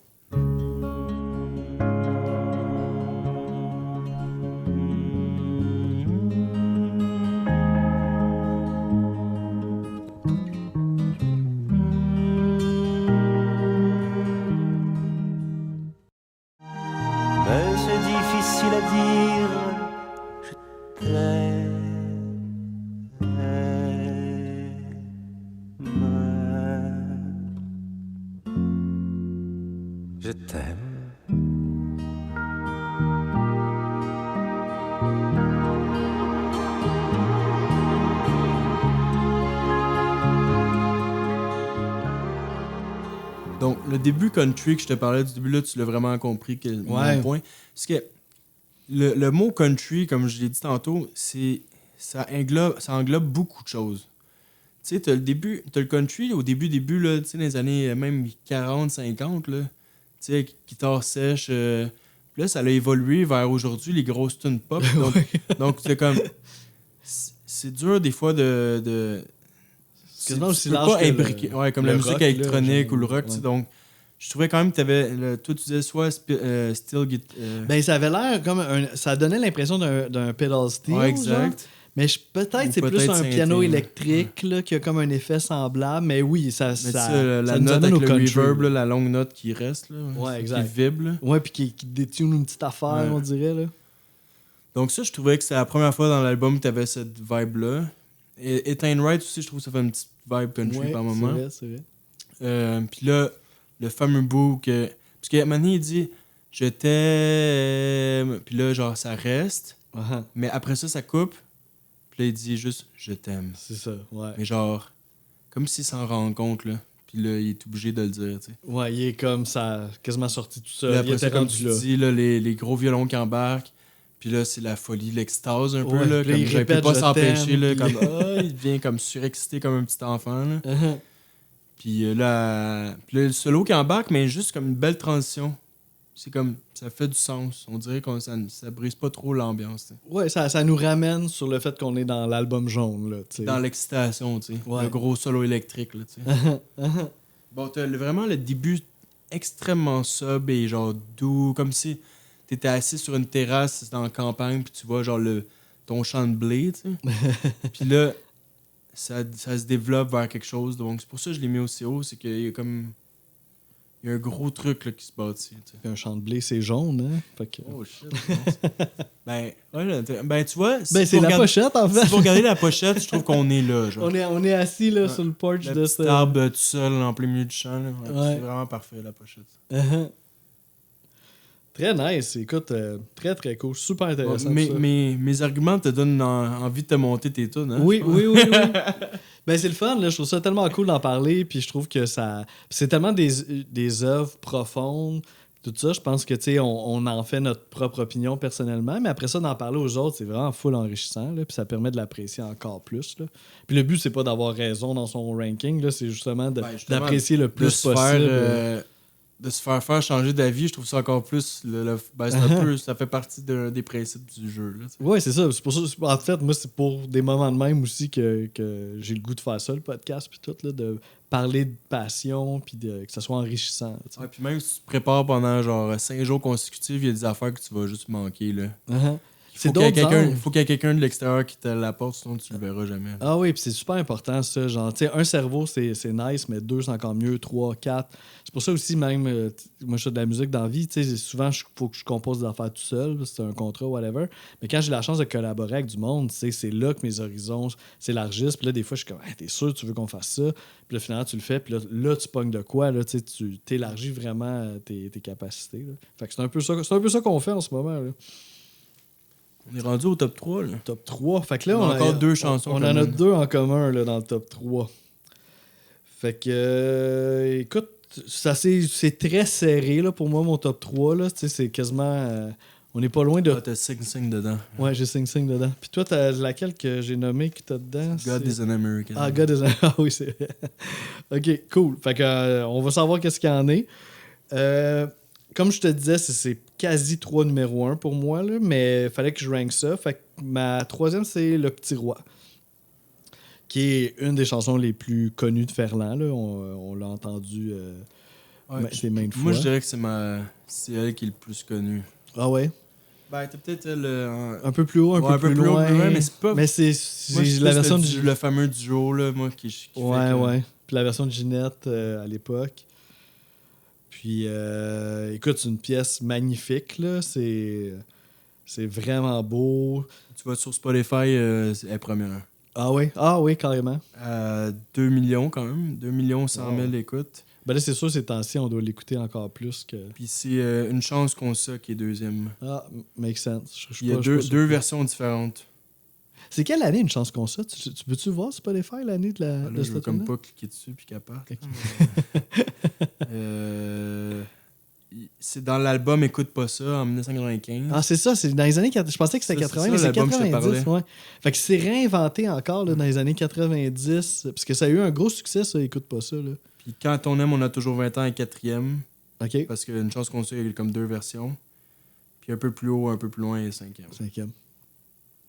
Je t'aime. Donc, le début country que je te parlais du début, là, tu l'as vraiment compris, mon point. Parce que le mot country, comme je l'ai dit tantôt, ça englobe beaucoup de choses. Tu sais, t'as le country au début, là, tu sais, dans les années même 40, 50, là, tu sais, guitare sèche. Puis là, ça a évolué vers aujourd'hui, les grosses tunes pop. Donc c'est comme... C'est dur, des fois, de c'est aussi large pas imbriquer. Ouais, comme la musique rock, électronique là, ou le rock. Ouais. Donc, je trouvais quand même que t'avais... Toi, tu disais soit steel guitar... Ben, ça avait l'air comme... ça donnait l'impression d'un pedal steel, ouais, exact. Genre. Mais peut-être c'est plus un piano électrique là, qui a comme un effet semblable. Mais oui, ça la note avec le reverb, là, la longue note qui reste, là, ouais, exact. Qui vibre. Là. Ouais, puis qui détune une petite affaire, on dirait. Là. Donc ça, je trouvais que c'était la première fois dans l'album que tu avais cette vibe-là. Et Etain Right aussi, je trouve que ça fait une petite vibe country par moment. C'est vrai. Puis là, le fameux bout que... Parce qu'à un moment donné, il dit « Je t'aime », puis là, genre, ça reste. Mais après ça coupe. Puis là, il dit juste « Je t'aime ». C'est ça, ouais. Mais genre, comme s'il s'en rend compte, là. Puis là, il est obligé de le dire, tu sais. Ouais, il est comme ça, quasiment sorti tout seul. Après ça, comme tu dis, là, les gros violons qui embarquent. Puis là, c'est la folie, l'extase un peu, là. Comme il peut pas s'empêcher, là. Comme, il devient comme surexcité comme un petit enfant, là. Puis là, le solo qui embarque, mais juste comme une belle transition. C'est comme, ça fait du sens. On dirait que ça brise pas trop l'ambiance. T'sais. Ouais, ça nous ramène sur le fait qu'on est dans l'album jaune, là, t'sais. Dans l'excitation, tu sais. Le gros solo électrique, là, tu sais. Bon, t'as vraiment le début extrêmement sobre et genre doux, comme si t'étais assis sur une terrasse dans la campagne puis tu vois genre ton champ de blé, tu sais. Puis là, ça se développe vers quelque chose. Donc c'est pour ça que je l'ai mis aussi haut, c'est qu'il y a comme... Il y a un gros truc là, qui se bâtit. Un champ de blé, c'est jaune, hein? Fait que... Oh shit. Tu vois... c'est la pochette, en fait. Si vous regardez la pochette, je trouve qu'on est là. Genre. On est assis là, sur le porch de cet arbre tout seul en plein milieu du champ. Là. Ouais. C'est vraiment parfait, la pochette. Très nice. Écoute, très, très cool. Super intéressant. Mes arguments te donnent envie de te monter tes tunes. Hein, oui. Ben, c'est le fun. Là. Je trouve ça tellement cool d'en parler. Puis je trouve que ça... C'est tellement des œuvres profondes. Tout ça, je pense que, tu sais, on en fait notre propre opinion personnellement. Mais après ça, d'en parler aux autres, c'est vraiment full enrichissant. Là, puis ça permet de l'apprécier encore plus. Là. Puis le but, c'est pas d'avoir raison dans son ranking. Là, c'est justement d'apprécier le plus possible. De se faire changer d'avis, je trouve ça encore plus... c'est un peu, ça fait partie des principes du jeu. Oui, c'est ça. C'est pour ça. En fait, moi, c'est pour des moments de même aussi que j'ai le goût de faire ça, le podcast, puis tout, là, de parler de passion, puis que ça soit enrichissant. Ouais, puis même si tu te prépares pendant genre 5 jours consécutifs, il y a des affaires que tu vas juste manquer. Là. C'est d'autres angles. Faut qu'il y ait quelqu'un de l'extérieur qui te l'apporte, sinon tu le verras jamais. Ah oui, puis c'est super important, ça. Genre, tu sais, un cerveau, c'est nice, mais 2, c'est encore mieux. 3, 4. C'est pour ça aussi, même, moi, je fais de la musique dans la vie. Tu sais, souvent, il faut que je compose des affaires tout seul. C'est un contrat, whatever. Mais quand j'ai la chance de collaborer avec du monde, tu sais, c'est là que mes horizons s'élargissent. Puis là, des fois, je suis comme, hey, t'es sûr, tu veux qu'on fasse ça? Puis là, finalement, tu le fais. Puis là tu pognes de quoi? Là, tu t'élargis vraiment tes capacités. Là. Fait que c'est un peu ça qu'on fait en ce moment. Là. On est rendu au top 3. Là. Top 3. Fait que là, on a encore 2 chansons. On en a 2 en commun là, dans le top 3. Fait que, écoute, c'est très serré là, pour moi, mon top 3. Là. C'est quasiment... on n'est pas loin de... Ah, t'as Sing Sing dedans. Ouais, j'ai Sing Sing dedans. Puis toi, t'as laquelle que j'ai nommée que t'as dedans? God is an American. Ah, God is an... Ah oui, c'est vrai. OK, cool. Fait que, on va savoir qu'est-ce qu'il y en est. Comme je te disais, c'est quasi 3 numéro 1 pour moi, là, mais il fallait que je rank ça. Fait que ma 3e, c'est Le Petit Roi, qui est une des chansons les plus connues de Ferland. Là. On l'a entendu des maintes fois. Moi, je dirais que c'est elle qui est le plus connue. Ah ouais? Ben, t'as peut-être un peu plus haut, un peu plus loin. Mais c'est pas... Mais c'est la version le fameux duo, là, moi, qui ouais. Puis la version de Ginette à l'époque. Puis, écoute, c'est une pièce magnifique, là. C'est vraiment beau. Tu vas sur Spotify, elle est première. Ah oui? Ah oui, carrément. 2 millions, quand même. 2 100 000 écoutes. Ben là, c'est sûr, ces temps-ci, on doit l'écouter encore plus que... Puis c'est Une chance qu'on ça qui est 2e. Ah, make sense. Il y a deux versions différentes. C'est quelle année, Une chance qu'on ça? Tu peux-tu voir Spotify l'année de la... je veux comme pas cliquer dessus puis qu'elle parte. C'est dans l'album Écoute pas ça en 1995. Ah, c'est ça, c'est dans les années 80. Je pensais que c'était 80, mais c'est 90. Ouais. Fait que c'est réinventé encore là, dans les années 90. Parce que ça a eu un gros succès, ça, Écoute pas ça. Là. Puis Quand on aime, on a toujours 20 ans, est 4e. OK. Parce qu'Une chance qu'on sait, il y a comme 2 versions. Puis un peu plus haut, un peu plus loin, est 5e. 5e.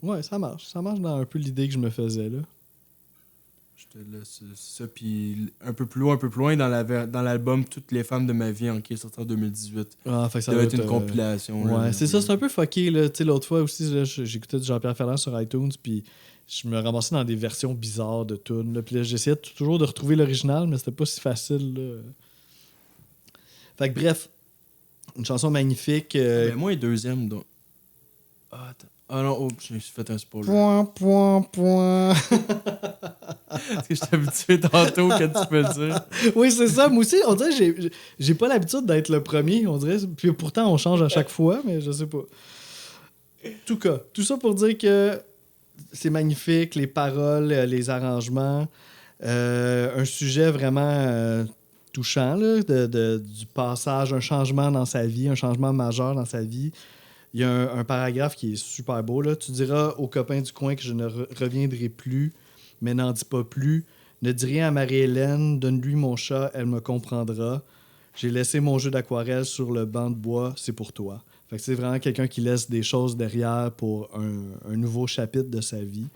Ouais, ça marche. Ça marche dans un peu l'idée que je me faisais, là. Je te laisse ça. Puis un peu plus loin, dans l'album Toutes les femmes de ma vie, qui est sorti en 2018. Ah, fait que ça doit être une compilation. Ouais, là, c'est ça, c'est un peu fucké, là. Tu sais, l'autre fois aussi, là, j'écoutais du Jean-Pierre Ferland sur iTunes, puis je me ramassais dans des versions bizarres de tunes, là. Puis là, j'essayais toujours de retrouver l'original, mais c'était pas si facile, là. Fait que bref, une chanson magnifique. Ben, moi, 2e, donc. Ah non, j'ai fait un spoiler. Point. Est-ce que je t'ai habitué tantôt que tu peux le dire? Oui, c'est ça. Moi aussi, on dirait que j'ai pas l'habitude d'être le premier, on dirait. Puis pourtant, on change à chaque fois, mais je sais pas. Tout cas, tout ça pour dire que c'est magnifique, les paroles, les arrangements. Un sujet vraiment touchant, là, du passage, un changement dans sa vie, un changement majeur dans sa vie. Il y a un paragraphe qui est super beau. Là. Tu diras aux copains du coin que je ne reviendrai plus, mais n'en dis pas plus. Ne dis rien à Marie-Hélène, donne-lui mon chat, elle me comprendra. J'ai laissé mon jeu d'aquarelle sur le banc de bois, c'est pour toi. Fait que c'est vraiment quelqu'un qui laisse des choses derrière pour un nouveau chapitre de sa vie.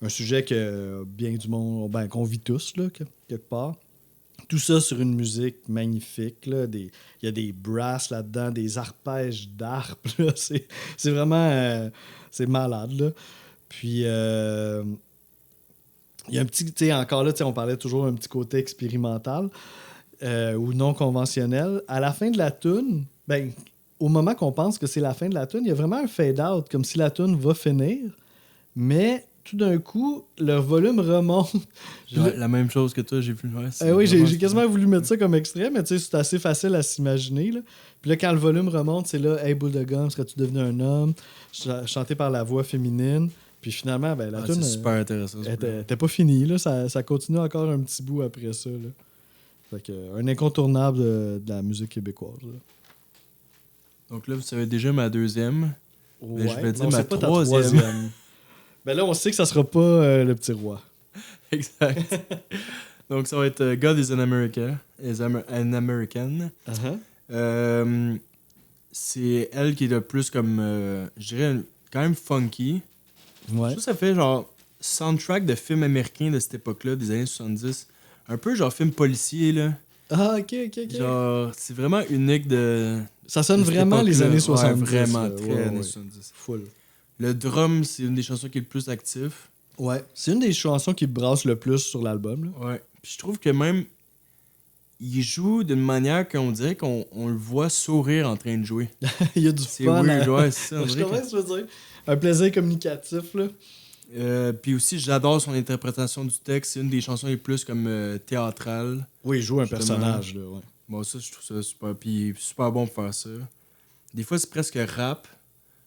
Un sujet que bien du monde, qu'on vit tous, là, quelque part. Tout ça sur une musique magnifique. Il y a des brasses là-dedans, des arpèges d'harpe. C'est vraiment... c'est malade. Là. Puis, il y a un petit... Tu sais, encore là, on parlait toujours d'un petit côté expérimental ou non conventionnel. À la fin de la toune, au moment qu'on pense que c'est la fin de la toune, il y a vraiment un fade-out, comme si la toune va finir, mais... tout d'un coup, le volume remonte. La même chose que toi, j'ai pu le faire. Oui, j'ai quasiment voulu mettre ça comme extrait, mais tu sais, c'est assez facile à s'imaginer. Là. Puis là, quand le volume remonte, c'est là, « Hey, boule de gomme, serais-tu devenu un homme? » Chanté par la voix féminine. Puis finalement, la tune... C'est super intéressant. Elle était pas finie, là. Ça continue encore un petit bout après ça. Là. Fait que, un incontournable de la musique québécoise. Là. Donc là, vous savez déjà ma 2e. Ouais, je vais dire ma 3e. Ben là, on sait que ça sera pas Le Petit Roi. Exact. Donc, ça va être God is an American. Uh-huh. C'est elle qui est le plus comme, je dirais, quand même funky. Ouais. Ça fait genre soundtrack de films américains de cette époque-là, des années 70. Un peu genre film policier, là. Ah, ok. Genre, c'est vraiment unique de... Ça sonne vraiment les années 70. Ouais, vraiment, très années 70. Full. Le drum, c'est une des chansons qui est le plus active. Ouais. C'est une des chansons qui brasse le plus sur l'album. Là. Ouais. Puis je trouve que même, il joue d'une manière qu'on dirait qu'on le voit sourire en train de jouer. Il y a du C'est fun. weird, ouais, c'est ça. Je comprends ce que tu veux dire. Un plaisir communicatif, là. Puis aussi, j'adore son interprétation du texte. C'est une des chansons les plus comme théâtrales. Oui, il joue un Justement. personnage, là, ouais. Bon, ça, je trouve ça super. Puis super bon pour faire ça. Des fois, c'est presque rap.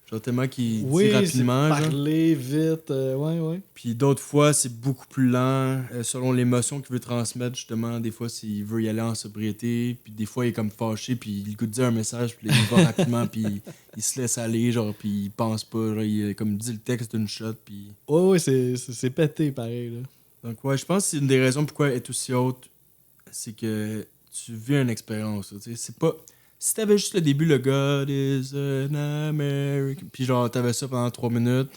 Genre tellement qu'il dit rapidement. Oui, parler vite, ouais. Puis d'autres fois, c'est beaucoup plus lent, selon l'émotion qu'il veut transmettre, justement. Des fois, s'il veut y aller en sobriété, puis des fois, il est comme fâché, puis il goûte dire un message, puis là, il va rapidement, puis il se laisse aller, genre, puis il pense pas, genre, il comme dit le texte d'une shot, puis... Ouais, c'est pété, pareil, là. Donc, ouais, je pense que c'est une des raisons pourquoi elle est aussi haute, c'est que tu vis une expérience, tu sais. C'est pas... Si t'avais juste le début, le God is an American, puis genre, t'avais ça pendant 3 minutes,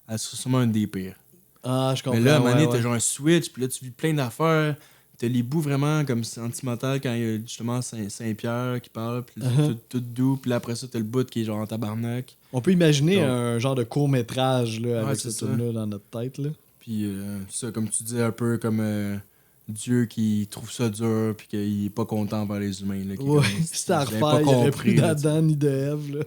elle serait sûrement une des pires. Ah, je comprends. Mais là, à un moment donné, t'as genre un switch, puis là, tu vis plein d'affaires. T'as les bouts vraiment comme sentimentales quand il y a justement Saint-Pierre qui parle, puis tout doux, puis là, après ça, t'as le bout qui est genre en tabarnak. On peut imaginer un genre de court-métrage là, avec ce tune-là dans notre tête. Là. Puis ça, comme tu dis, un peu comme Dieu qui trouve ça dur, puis qu'il est pas content envers les humains. Là, ouais, si c'était à refaire, il n'y aurait plus d'Adam ni de Ève.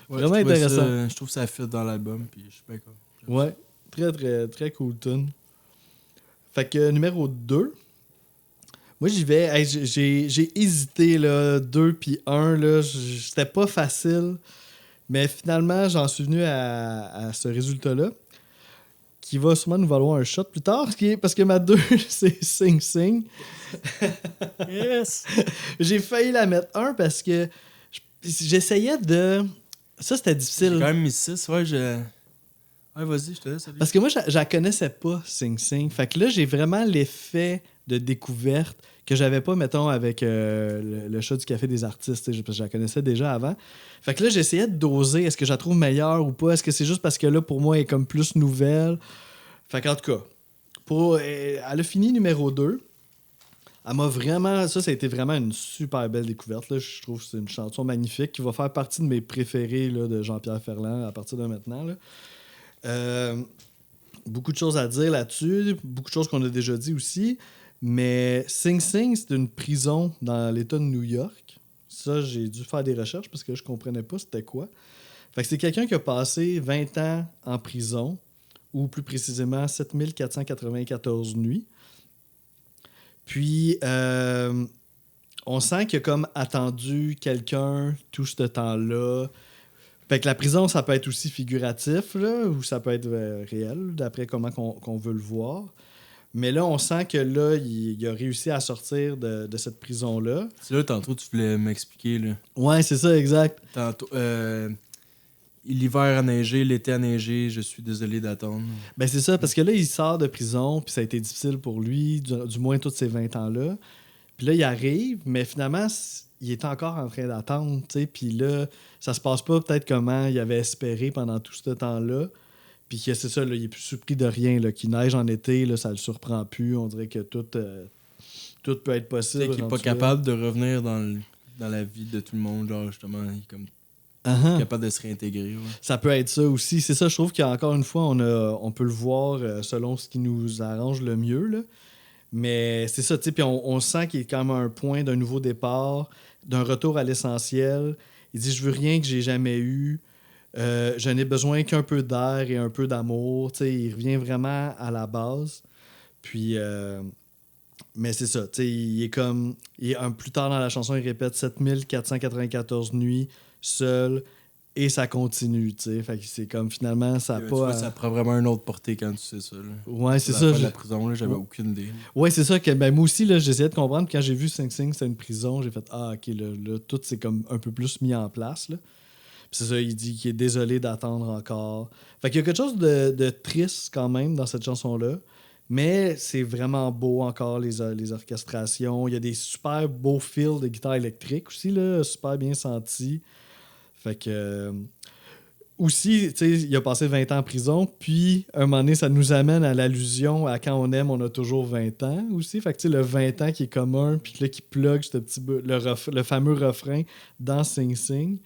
Ouais, vraiment intéressant. Je trouve ça fit dans l'album, puis je suis bien cool. Ouais, très, très, très cool tune. Fait que numéro 2, moi j'y vais. Hey, j'ai hésité, là, 2 puis 1, là, c'était pas facile, mais finalement j'en suis venu à ce résultat-là, qui va sûrement nous valoir un shot plus tard, parce que ma 2, c'est Sing Sing. Yes! J'ai failli la mettre 1 parce que j'essayais de... Ça, c'était difficile. J'ai quand même mis 6, ouais, Ouais, vas-y, je te laisse. Parce que moi, je la connaissais pas, Sing Sing. Fait que là, j'ai vraiment l'effet de découverte que j'avais pas, mettons, avec le chat du Café des artistes, parce que je la connaissais déjà avant. Fait que là, j'essayais de doser. Est-ce que je la trouve meilleure ou pas? Est-ce que c'est juste parce que là, pour moi, elle est comme plus nouvelle? Fait qu'en tout cas, elle a fini numéro 2. Elle m'a vraiment... Ça a été vraiment une super belle découverte. Là. Je trouve que c'est une chanson magnifique qui va faire partie de mes préférés là, de Jean-Pierre Ferland à partir de maintenant. Là. Beaucoup de choses à dire là-dessus, beaucoup de choses qu'on a déjà dit aussi. Mais Sing Sing, c'est une prison dans l'État de New York. Ça, j'ai dû faire des recherches parce que je comprenais pas c'était quoi. Fait que c'est quelqu'un qui a passé 20 ans en prison, ou plus précisément 7494 nuits. Puis, on sent qu'il a comme attendu quelqu'un tout ce temps-là. Fait que la prison, ça peut être aussi figuratif, là, ou ça peut être réel, d'après comment qu'on veut le voir. Mais là, on sent que là, il a réussi à sortir de cette prison-là. C'est là, tantôt, tu voulais m'expliquer, là. Ouais, c'est ça, exact. Tantôt, l'hiver a neigé, l'été a neigé, je suis désolé d'attendre. Ben c'est ça, parce que là, il sort de prison, puis ça a été difficile pour lui, du moins tous ces 20 ans-là. Puis là, il arrive, mais finalement, il est encore en train d'attendre, tu sais. Puis là, ça se passe pas peut-être comment il avait espéré pendant tout ce temps-là. Puis que c'est ça, là, il est plus surpris de rien. Là, qu'il neige en été, là, ça le surprend plus. On dirait que tout peut être possible. Tu sais qu'il n'est pas capable de revenir dans la vie de tout le monde, genre justement, il est comme capable de se réintégrer. Ouais. Ça peut être ça aussi. C'est ça, je trouve qu'encore une fois, on peut le voir selon ce qui nous arrange le mieux. Là. Mais c'est ça, tu sais, puis on sent qu'il est quand même à un point d'un nouveau départ, d'un retour à l'essentiel. Il dit « Je veux rien que j'ai jamais eu. Je n'ai besoin qu'un peu d'air et un peu d'amour. » Tu sais, il revient vraiment à la base. Puis... mais c'est ça, tu sais, il est comme... plus tard dans la chanson, il répète 7494 nuits, seul, et ça continue, tu sais. Fait que c'est comme, finalement, ça n'a pas... Ça prend vraiment une autre portée quand tu sais ça, là. Ouais, c'est ça. Fin de la prison, là, j'avais aucune idée. Ouais, c'est ça que, ben, moi aussi, là, j'essayais de comprendre. Quand j'ai vu Sing Sing, c'était une prison, j'ai fait « Ah, OK, là, tout s'est comme un peu plus mis en place, là. » Puis c'est ça, il dit qu'il est désolé d'attendre encore. Fait qu'il y a quelque chose de triste, quand même, dans cette chanson-là. Mais c'est vraiment beau encore, les orchestrations. Il y a des super beaux fils de guitare électrique aussi, là, super bien sentis. Fait que... aussi, tu sais, il a passé 20 ans en prison, puis un moment donné, ça nous amène à l'allusion à quand on aime, on a toujours 20 ans aussi. Fait que tu sais, le 20 ans qui est commun, puis là, qui plug ce petit le fameux refrain dans Sing Sing.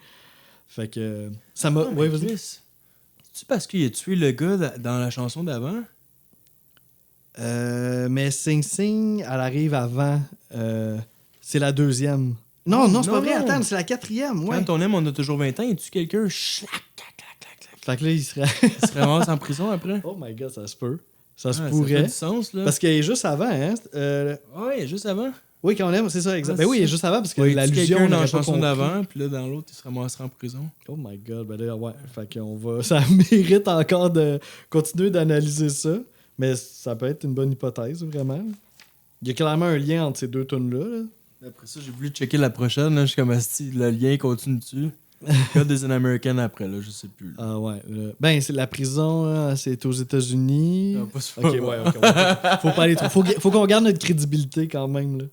Fait que ça m'a... Ouais, vas-y. C'est-tu parce qu'il a tué le gars dans la chanson d'avant? Mais Sing Sing, elle arrive avant. C'est la deuxième. Non, c'est pas vrai. Attends, c'est la quatrième. Ouais. Quand on aime, on a toujours 20 ans. Il tue quelqu'un. Clac, clac, clac, clac. Fait que là, il serait... il serait mort en prison après. Oh my God, ça se peut. Ça se pourrait. Ça fait du sens, là. Parce qu'il est juste avant, hein? Ouais, juste avant. Oui, quand on aime, c'est ça, exact. Ben oui, il est juste avant, parce que l'allusion... quelqu'un dans la chanson d'avant, puis là, dans l'autre, il se ramassera en prison. Oh my God, ben là, ouais. Fait qu'on va... Ça mérite encore de continuer d'analyser ça. Mais ça peut être une bonne hypothèse, vraiment. Il y a clairement un lien entre ces deux tunes-là. Là. Après ça, j'ai voulu checker la prochaine. Là, je suis comme, le lien continue dessus. Code des American après, là, je sais plus. Là. Ah ouais. Ben, c'est la prison, là, c'est aux États-Unis. Non, pas sûr. Ok, ouais, ok. Faut pas aller trop. Faut qu'on garde notre crédibilité quand même, là.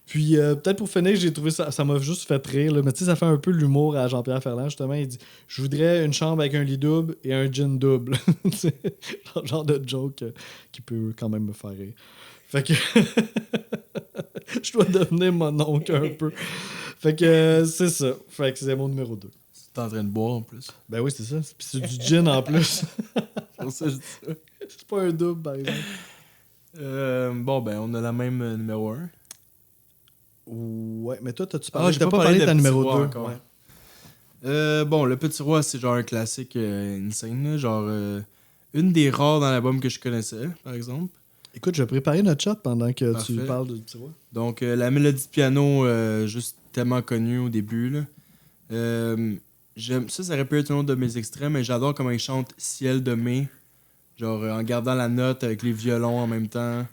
Puis, peut-être pour finir, j'ai trouvé ça m'a juste fait rire. Là. Mais tu sais, ça fait un peu l'humour à Jean-Pierre Ferland, justement. Il dit « Je voudrais une chambre avec un lit double et un gin double. » Genre de joke qui peut quand même me faire rire. Fait que... je dois devenir mon oncle un peu. Fait que c'est ça. Fait que c'est mon numéro 2. T'es en train de boire, en plus. Ben oui, c'est ça. Puis c'est du gin, en plus. Pour ça, je dis ça. C'est pas un double, par exemple. Bon, ben, on a la même numéro 1. Ouais, mais toi, t'as-tu parlé? j'ai t'as pas parlé de ta numéro 2. Encore. Ouais. Bon, Le Petit Roi, c'est genre un classique insane. Là, genre, une des rares dans l'album que je connaissais, par exemple. Écoute, je vais préparer notre chat pendant que Parfait. tu parles de Petit Roi. Donc, la mélodie de piano, juste tellement connue au début. Là. Ça aurait pu être un autre de mes extraits, mais j'adore comment il chante Ciel de mai. Genre, en gardant la note avec les violons en même temps.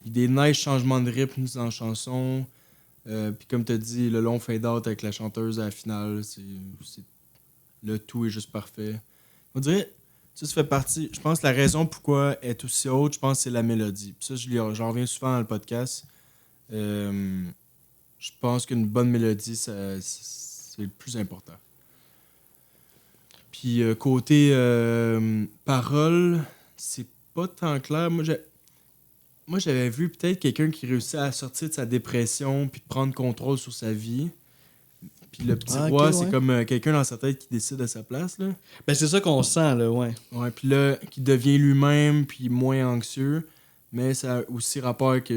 Il y a des nice changements de rythme dans la chanson. Puis comme tu as dit, le long fade-out avec la chanteuse à la finale, le tout est juste parfait. On dirait, ça fait partie... Je pense que la raison pourquoi elle est aussi haute, je pense que c'est la mélodie. Puis ça, j'en reviens souvent dans le podcast. Je pense qu'une bonne mélodie, c'est le plus important. Puis côté paroles, c'est pas tant clair. Moi, j'avais vu peut-être quelqu'un qui réussit à sortir de sa dépression puis de prendre contrôle sur sa vie. Puis le petit roi, c'est comme quelqu'un dans sa tête qui décide à sa place, là. Ben, c'est ça qu'on sent, là, ouais. Ouais, puis là, qui devient lui-même puis moins anxieux. Mais ça a aussi rapport avec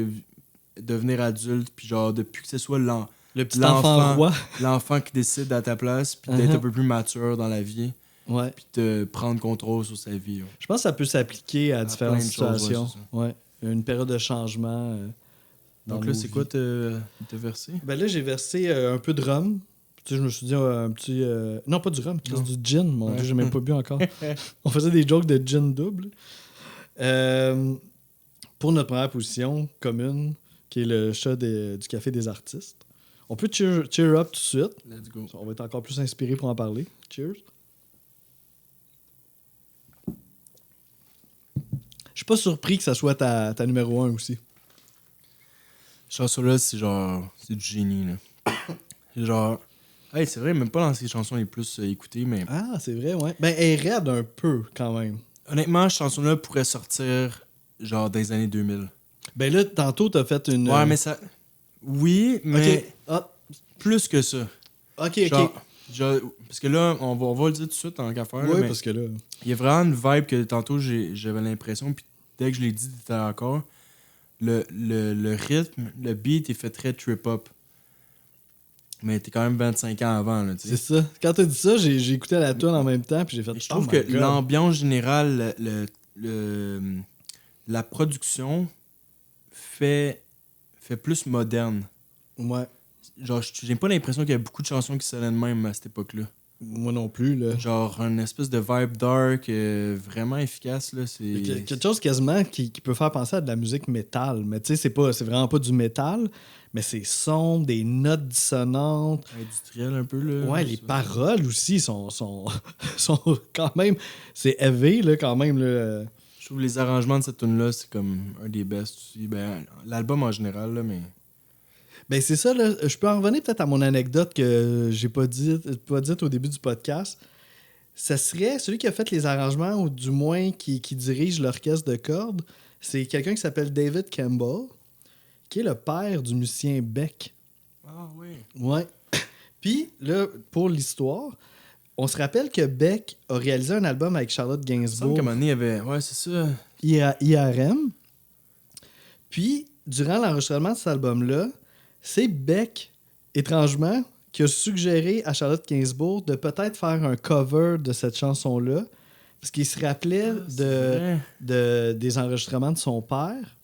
devenir adulte puis genre, depuis que ce soit le petit enfant roi. L'enfant qui décide à ta place puis d'être un peu plus mature dans la vie. Ouais. Puis de prendre contrôle sur sa vie. Ouais. Je pense que ça peut s'appliquer à différentes situations. Choses, ouais. Une période de changement. Donc là, c'est quoi t'as versé? Ben là, j'ai versé un peu de rhum. Tu sais, je me suis dit un petit... Non, pas du rhum, du gin. Mon Dieu, j'ai même pas bu encore. On faisait des jokes de gin double. Pour notre première position commune, qui est le chat du Café des artistes. On peut cheer up tout de suite. Let's go. On va être encore plus inspiré pour en parler. Cheers. Je suis pas surpris que ça soit ta numéro 1 aussi. Cette chanson-là, c'est du génie, là. C'est genre... Hey, c'est vrai, même pas dans ses chansons les plus écoutées, mais... Ah, c'est vrai, ouais. Ben, elle est raide un peu, quand même. Honnêtement, cette chanson-là pourrait sortir, genre, dans les années 2000. Ben là, tantôt, t'as fait une... Ouais, mais ça... Oui, mais... Okay. Ah. Plus que ça. OK. Parce que là, on va le dire tout de suite en qu'à faire. Oui, mais parce que là... il y a vraiment une vibe que tantôt, j'avais l'impression, puis dès que je l'ai dit, t'étais encore, le rythme, le beat est fait très trip-hop. Mais t'es quand même 25 ans avant, là, tu sais. C'est ça. Quand t'as dit ça, j'ai écouté la tune en même temps, puis j'ai fait... Je trouve que l'ambiance générale, la production fait plus moderne. Ouais. Genre, j'ai pas l'impression qu'il y a beaucoup de chansons qui sonnaient de même à cette époque-là. Moi non plus, là. Genre, une espèce de vibe dark, vraiment efficace, là. C'est quelque chose quasiment qui peut faire penser à de la musique métal. Mais tu sais, c'est vraiment pas du métal, mais c'est sombre, des notes dissonantes. Industriel un peu, là. Ouais, les paroles aussi sont quand même... C'est heavy, là, quand même, là. Je trouve les arrangements de cette tune-là, c'est comme un des best aussi. Ben, l'album en général, là, mais... Ben c'est ça, là. Je peux en revenir peut-être à mon anecdote que j'ai pas dite au début du podcast. Ça serait celui qui a fait les arrangements, ou du moins qui dirige l'orchestre de cordes, c'est quelqu'un qui s'appelle David Campbell, qui est le père du musicien Beck. Ah oui. Ouais. Puis là, pour l'histoire, on se rappelle que Beck a réalisé un album avec Charlotte Gainsbourg. Comme année, il y avait... Ouais, c'est ça. IRM. Puis, durant l'enregistrement de cet album-là, c'est Beck, étrangement, qui a suggéré à Charlotte Gainsbourg de peut-être faire un cover de cette chanson-là, parce qu'il se rappelait des enregistrements de son père.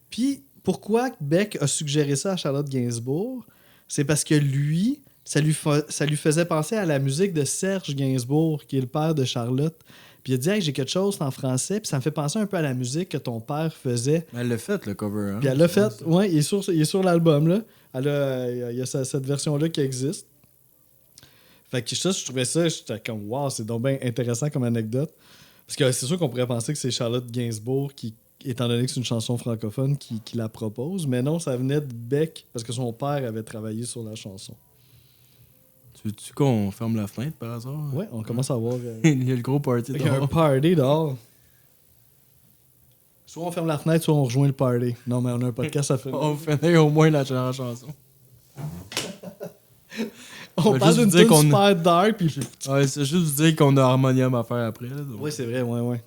Puis, pourquoi Beck a suggéré ça à Charlotte Gainsbourg? C'est parce que lui, ça lui faisait penser à la musique de Serge Gainsbourg, qui est le père de Charlotte. Puis il a dit hey, j'ai quelque chose en français, puis ça me fait penser un peu à la musique que ton père faisait. Elle l'a fait, le cover. Hein? Puis elle l'a fait, ouais, il est sur l'album, là. Il y a cette version-là qui existe. Fait que ça, je trouvais ça, j'étais comme wow, c'est donc bien intéressant comme anecdote. Parce que c'est sûr qu'on pourrait penser que c'est Charlotte Gainsbourg qui, étant donné que c'est une chanson francophone, qui la propose. Mais non, ça venait de Beck, parce que son père avait travaillé sur la chanson. Tu veux-tu qu'on ferme la fenêtre par hasard? Ouais, on commence à voir. Il y a le gros party Il y a dehors. un party dehors. Soit on ferme la fenêtre, soit on rejoint le party. Non, mais on a un podcast à faire. On finit au moins la chanson. On parle d'une tune super dark. Puis... Ouais, c'est juste vous dire qu'on a Harmonium à faire après. Là, oui, c'est vrai, ouais.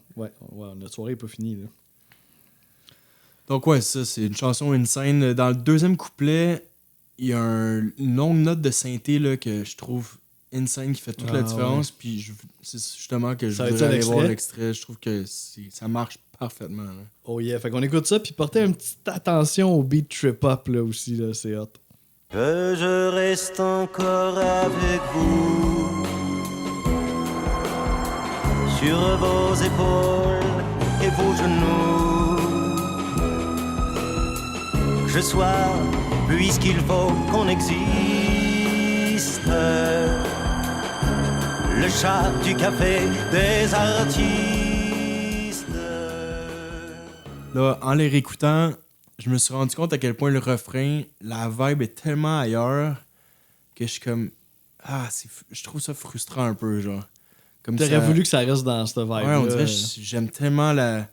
Notre soirée n'est pas finie. Là. Donc, ouais, ça, c'est une chanson, une scène. Dans le deuxième couplet, il y a une longue note de synthé là, que je trouve insane, qui fait toute la différence. Ouais. Puis c'est justement que je voudrais aller voir l'extrait. Je trouve que ça marche parfaitement. Là. Oh yeah, fait qu'on écoute ça. Puis portez une petite attention au beat trip-hop là, aussi, là, c'est hot. Que je reste encore avec vous, sur vos épaules et vos genoux. Que je sois, puisqu'il faut qu'on existe, le chat du café des artistes. Là, en les réécoutant, je me suis rendu compte à quel point le refrain, la vibe est tellement ailleurs que je suis comme... je trouve ça frustrant un peu, genre. T'aurais voulu que ça reste dans cette vibe. Ouais, on dirait que j'aime tellement la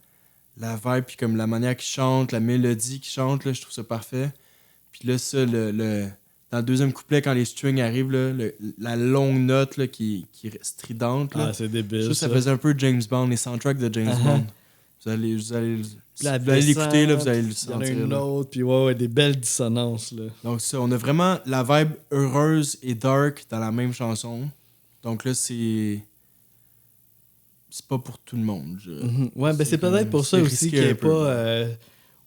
vibe, puis comme la manière qu'il chante, la mélodie qu'il chante, là, je trouve ça parfait. Puis là, ça, dans le deuxième couplet, quand les strings arrivent, là, la longue note là, qui est stridente. Là, c'est débile. Ça faisait un peu James Bond, les soundtracks de James Bond. Vous allez l'écouter, là, vous allez le sentir. Il y en a une autre, puis ouais, des belles dissonances. Là. Donc ça, on a vraiment la vibe heureuse et dark dans la même chanson. Donc là, c'est pas pour tout le monde. Ouais, ben c'est peut-être pour ça aussi qu'il n'est pas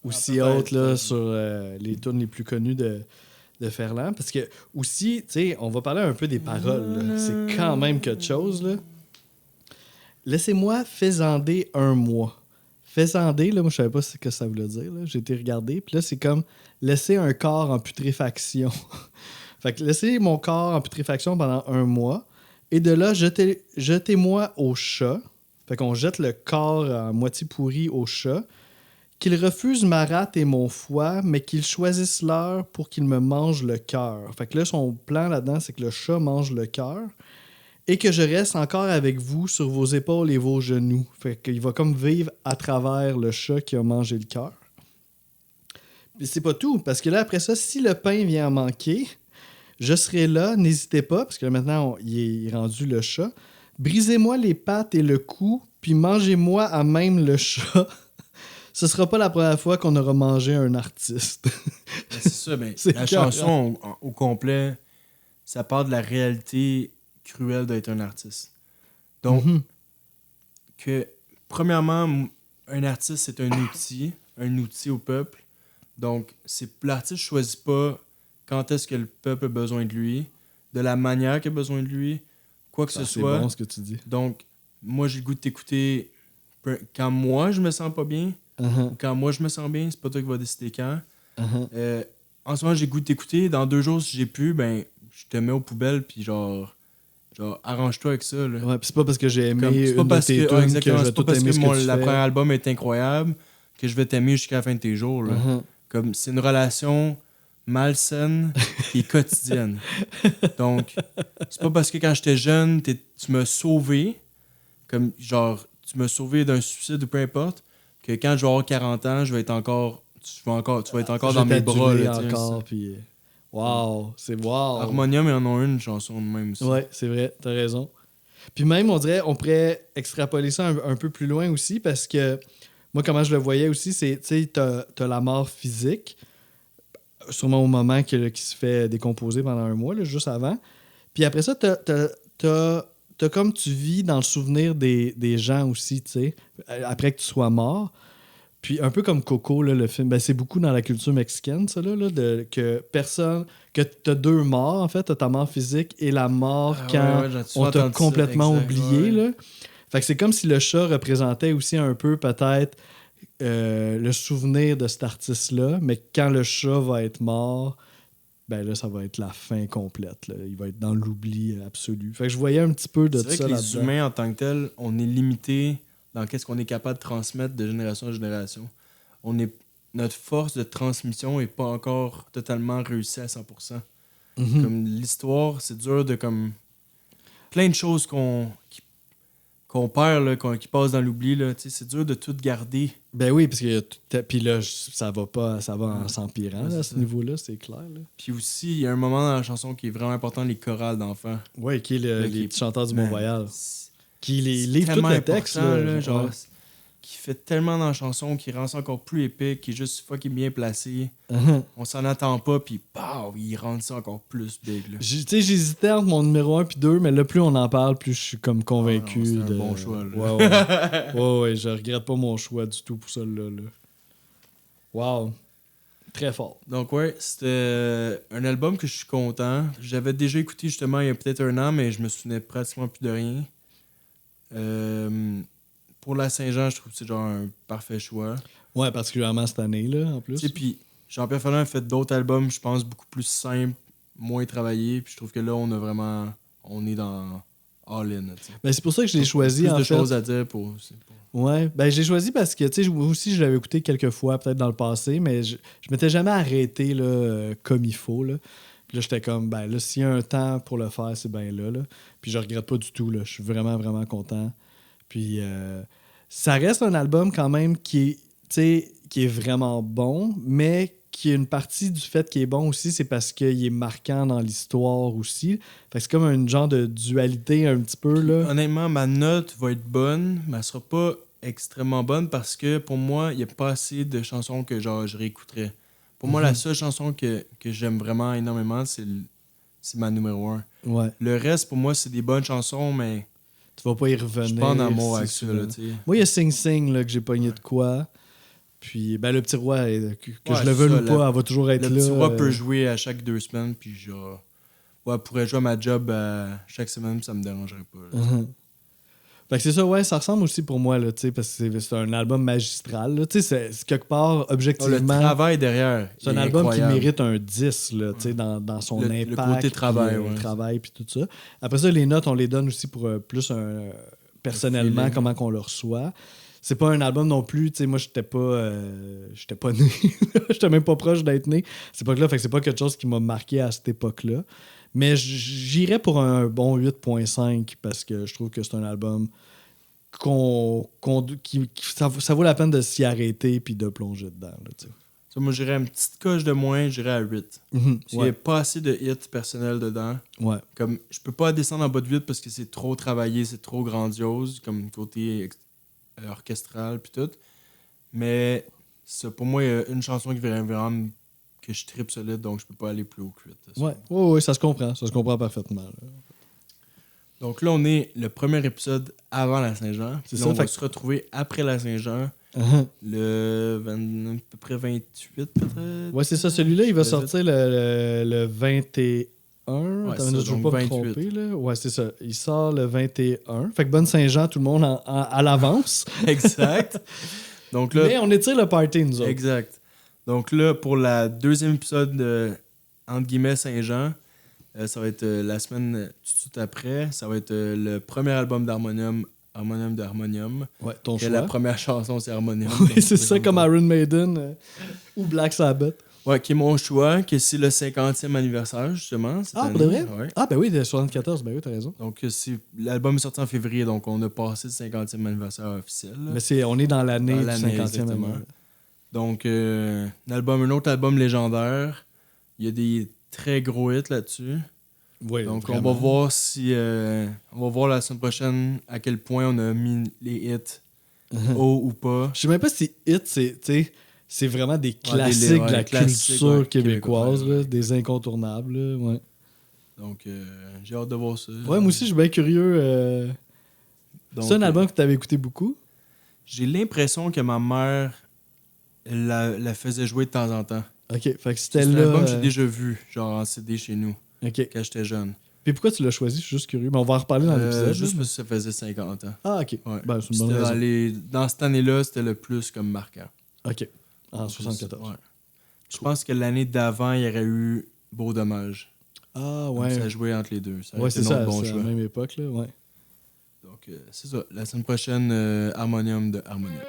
aussi haute là, sur les tunes les plus connues de Ferland. Parce que aussi, tu sais, on va parler un peu des paroles. Là. C'est quand même quelque chose. Là. Laissez-moi faisander un mois. Faisander, là, moi, je savais pas ce que ça voulait dire. Là. J'ai été regarder. Puis là, c'est comme laisser un corps en putréfaction. Fait que laisser mon corps en putréfaction pendant un mois. Et de là, jetez-moi au chat. Fait qu'on jette le corps à moitié pourri au chat. Qu'il refuse ma rate et mon foie, mais qu'il choisisse l'heure pour qu'il me mange le cœur. Fait que là, son plan là-dedans, c'est que le chat mange le cœur. Et que je reste encore avec vous sur vos épaules et vos genoux. Fait qu'il va comme vivre à travers le chat qui a mangé le cœur. Mais c'est pas tout, parce que là, après ça, si le pain vient à manquer, je serai là, n'hésitez pas, parce que là, maintenant, il est rendu le chat. Brisez-moi les pattes et le cou, puis mangez-moi à même le chat. Ce sera pas la première fois qu'on aura mangé un artiste. C'est ça, mais la chanson au complet, ça part de la réalité cruelle d'être un artiste. Donc, que premièrement, un artiste, c'est un outil au peuple. Donc, l'artiste choisit pas quand est-ce que le peuple a besoin de lui, de la manière qu'il a besoin de lui, quoi que ce soit. C'est bon ce que tu dis. Donc, moi, j'ai le goût de t'écouter quand moi, je me sens pas bien. Quand moi, je me sens bien, c'est pas toi qui vas décider quand. En ce moment, j'ai le goût de t'écouter. Dans 2 jours, si j'ai plus, ben, je te mets aux poubelles, puis genre arrange-toi avec ça. Là. Ouais, puis c'est pas parce que j'ai aimé c'est pas parce que je vais tout aimer ce que tu fais. La première album est incroyable que je vais t'aimer jusqu'à la fin de tes jours. Là. Comme c'est une relation malsaine et quotidienne. Donc, c'est pas parce que quand j'étais jeune, tu m'as sauvé, comme genre, tu m'as sauvé d'un suicide ou peu importe, que quand je vais avoir 40 ans, tu vas être encore dans mes bras. Là, encore, puis... Wow, c'est wow. Harmonium, ils en ont une chanson de même aussi. Ouais, c'est vrai, t'as raison. Puis même, on pourrait extrapoler ça un peu plus loin aussi, parce que moi, comment je le voyais aussi, c'est, tu sais, t'as la mort physique, sûrement au moment qu'il se fait décomposer pendant un mois, là, juste avant. Puis après ça, t'as comme tu vis dans le souvenir des gens aussi, tu sais, après que tu sois mort. Puis un peu comme Coco, là, le film, c'est beaucoup dans la culture mexicaine, ça, là, que t'as deux morts, en fait, t'as ta mort physique et la mort quand on t'a complètement oublié, là. Fait que c'est comme si le chat représentait aussi un peu, peut-être, le souvenir de cet artiste-là, mais quand le chat va être mort, ben là, ça va être la fin complète, là. Il va être dans l'oubli absolu. Fait que je voyais un petit peu de ça là-dedans. C'est vrai que les humains, en tant que tels, on est limité dans qu'est-ce qu'on est capable de transmettre de génération en génération. Notre force de transmission n'est pas encore totalement réussie à 100%. Mm-hmm. Comme l'histoire, c'est dur de comme plein de choses qu'on perd, là, qui passent dans l'oubli. Là, c'est dur de tout garder. Ben oui, parce que puis là, ça va en s'empirant à ce niveau-là, c'est clair. Là. Puis aussi, il y a un moment dans la chanson qui est vraiment important, les chorales d'enfants. Oui, qui est les petits chanteurs du Mont-Royal. Qui livre tout le texte. Là, genre, qui fait tellement dans la chanson, qui rend ça encore plus épique, qui est juste fucking bien placé. Uh-huh. On s'en attend pas, puis il rend ça encore plus big. J'hésitais entre mon numéro 1 puis 2, mais là, plus on en parle, plus je suis comme convaincu. C'est un bon choix. Là. Ouais, je regrette pas mon choix du tout pour ça. Là. Wow. Très fort. Donc ouais, c'était un album que je suis content. J'avais déjà écouté justement il y a peut-être un an, mais je me souvenais pratiquement plus de rien. Pour la Saint-Jean, je trouve que c'est genre un parfait choix. Ouais, particulièrement cette année, là, en plus. Puis Jean-Pierre Ferland a fait d'autres albums, je pense, beaucoup plus simples, moins travaillés. Puis je trouve que là, on est dans all-in. Ben, c'est pour ça que je l'ai choisi, en fait. Plus de choses à dire pour... Ouais, ben j'ai choisi parce que, tu sais, moi aussi, je l'avais écouté quelques fois, peut-être dans le passé, mais je m'étais jamais arrêté, là, comme il faut, là. Puis là, j'étais comme, ben là, s'il y a un temps pour le faire, c'est bien là. Puis je regrette pas du tout, là. Je suis vraiment, vraiment content. Puis ça reste un album quand même qui est vraiment bon, mais qui a une partie du fait qu'il est bon aussi, c'est parce qu'il est marquant dans l'histoire aussi. Fait que c'est comme un genre de dualité un petit peu, là. Honnêtement, ma note va être bonne, mais elle sera pas extrêmement bonne parce que pour moi, il n'y a pas assez de chansons que genre je réécouterais. Pour moi, la seule chanson que j'aime vraiment énormément, c'est ma numéro 1. Ouais. Le reste, pour moi, c'est des bonnes chansons, mais tu vas pas y revenir. Je suis pas en amour avec ça. Là, moi, il y a Sing Sing là, que j'ai pogné de quoi. Puis, ben, le petit roi, que je le veuille ou pas, elle va toujours être là. Le petit roi peut jouer à chaque 2 semaines, puis genre... Ouais, pourrait jouer à ma job chaque semaine, ça me dérangerait pas. Fait que c'est ça, ouais, ça ressemble aussi pour moi, là, parce que c'est un album magistral. Là, c'est quelque part, objectivement... le travail derrière, c'est un album incroyable. Qui mérite un 10 là, dans son impact. Le côté travail, le travail, puis tout ça. Après ça, les notes, on les donne aussi pour plus personnellement, comment qu'on le reçoit. C'est pas un album non plus, tu sais, moi, j'étais pas né. J'étais même pas proche d'être né. À cette époque-là, fait que c'est pas quelque chose qui m'a marqué à cette époque-là. Mais j'irais pour un bon 8.5 parce que je trouve que c'est un album ça vaut la peine de s'y arrêter puis de plonger dedans. Là, ça, moi, j'irais une petite coche de moins, j'irais à 8. Il n'y a pas assez de hits personnels dedans. Ouais. Comme, je peux pas descendre en bas de 8 parce que c'est trop travaillé, c'est trop grandiose, comme côté orchestral puis tout. Mais ça, pour moi, il y a une chanson qui vient vraiment que je tripe solide, donc je peux pas aller plus haut que 8. Ouais, ça se comprend. Ça se comprend parfaitement. Là. Donc là, on est le premier épisode avant la Saint-Jean. C'est ça, on va se retrouver après la Saint-Jean. Le à peu près 28, peut-être. Ouais, c'est ça. Celui-là, il va sortir le 21. Ouais, je ne veux pas 28. me tromper. Là. Ouais, c'est ça. Il sort le 21. Fait que bonne Saint-Jean, tout le monde à l'avance. Exact. Donc là, mais on étire le party, nous autres. Exact. Donc là, pour la deuxième épisode de entre guillemets Saint-Jean, ça va être la semaine tout de suite après. Ça va être le premier album d'Harmonium, Harmonium d'Harmonium. Ouais, ton choix. La première chanson, c'est Harmonium. Oui, c'est ça, comme Iron Maiden ou Black Sabbath. Ouais, qui est mon choix, que c'est le 50e anniversaire, justement. Pour de vrai? Ouais. Ah, ben oui, de 74, ben oui, t'as raison. Donc, l'album est sorti en février, donc on a passé le 50e anniversaire officiel. Là. Mais on est dans l'année du 50e anniversaire. Donc, un autre album légendaire. Il y a des très gros hits là-dessus. Ouais, donc, vraiment. on va voir si... on va voir la semaine prochaine à quel point on a mis les hits haut ou pas. Je sais même pas si hit, c'est vraiment des classiques de la culture québécoise, là, des incontournables. Là, ouais. Donc, j'ai hâte de voir ça. Ouais, moi aussi, je suis bien curieux. C'est un album que tu avais écouté beaucoup? J'ai l'impression que ma mère la faisait jouer de temps en temps. OK, fait que c'était c'est là... un album que j'ai déjà vu, genre en CD chez nous, quand j'étais jeune. Puis pourquoi tu l'as choisi? Je suis juste curieux. Mais on va en reparler dans l'épisode. Juste parce que ça faisait 50 ans. Ah, OK. Ouais. Ben, c'est une bonne raison. Dans cette année-là, c'était le plus comme marquant. OK. En 74. Ouais. Je pense que l'année d'avant, il y aurait eu Beau Dommage. Ah, ouais. Donc, ça a joué entre les deux. Ouais, c'est ça. C'est à la même époque, là. Ouais. Donc, c'est ça. La semaine prochaine, Harmonium de Harmonium.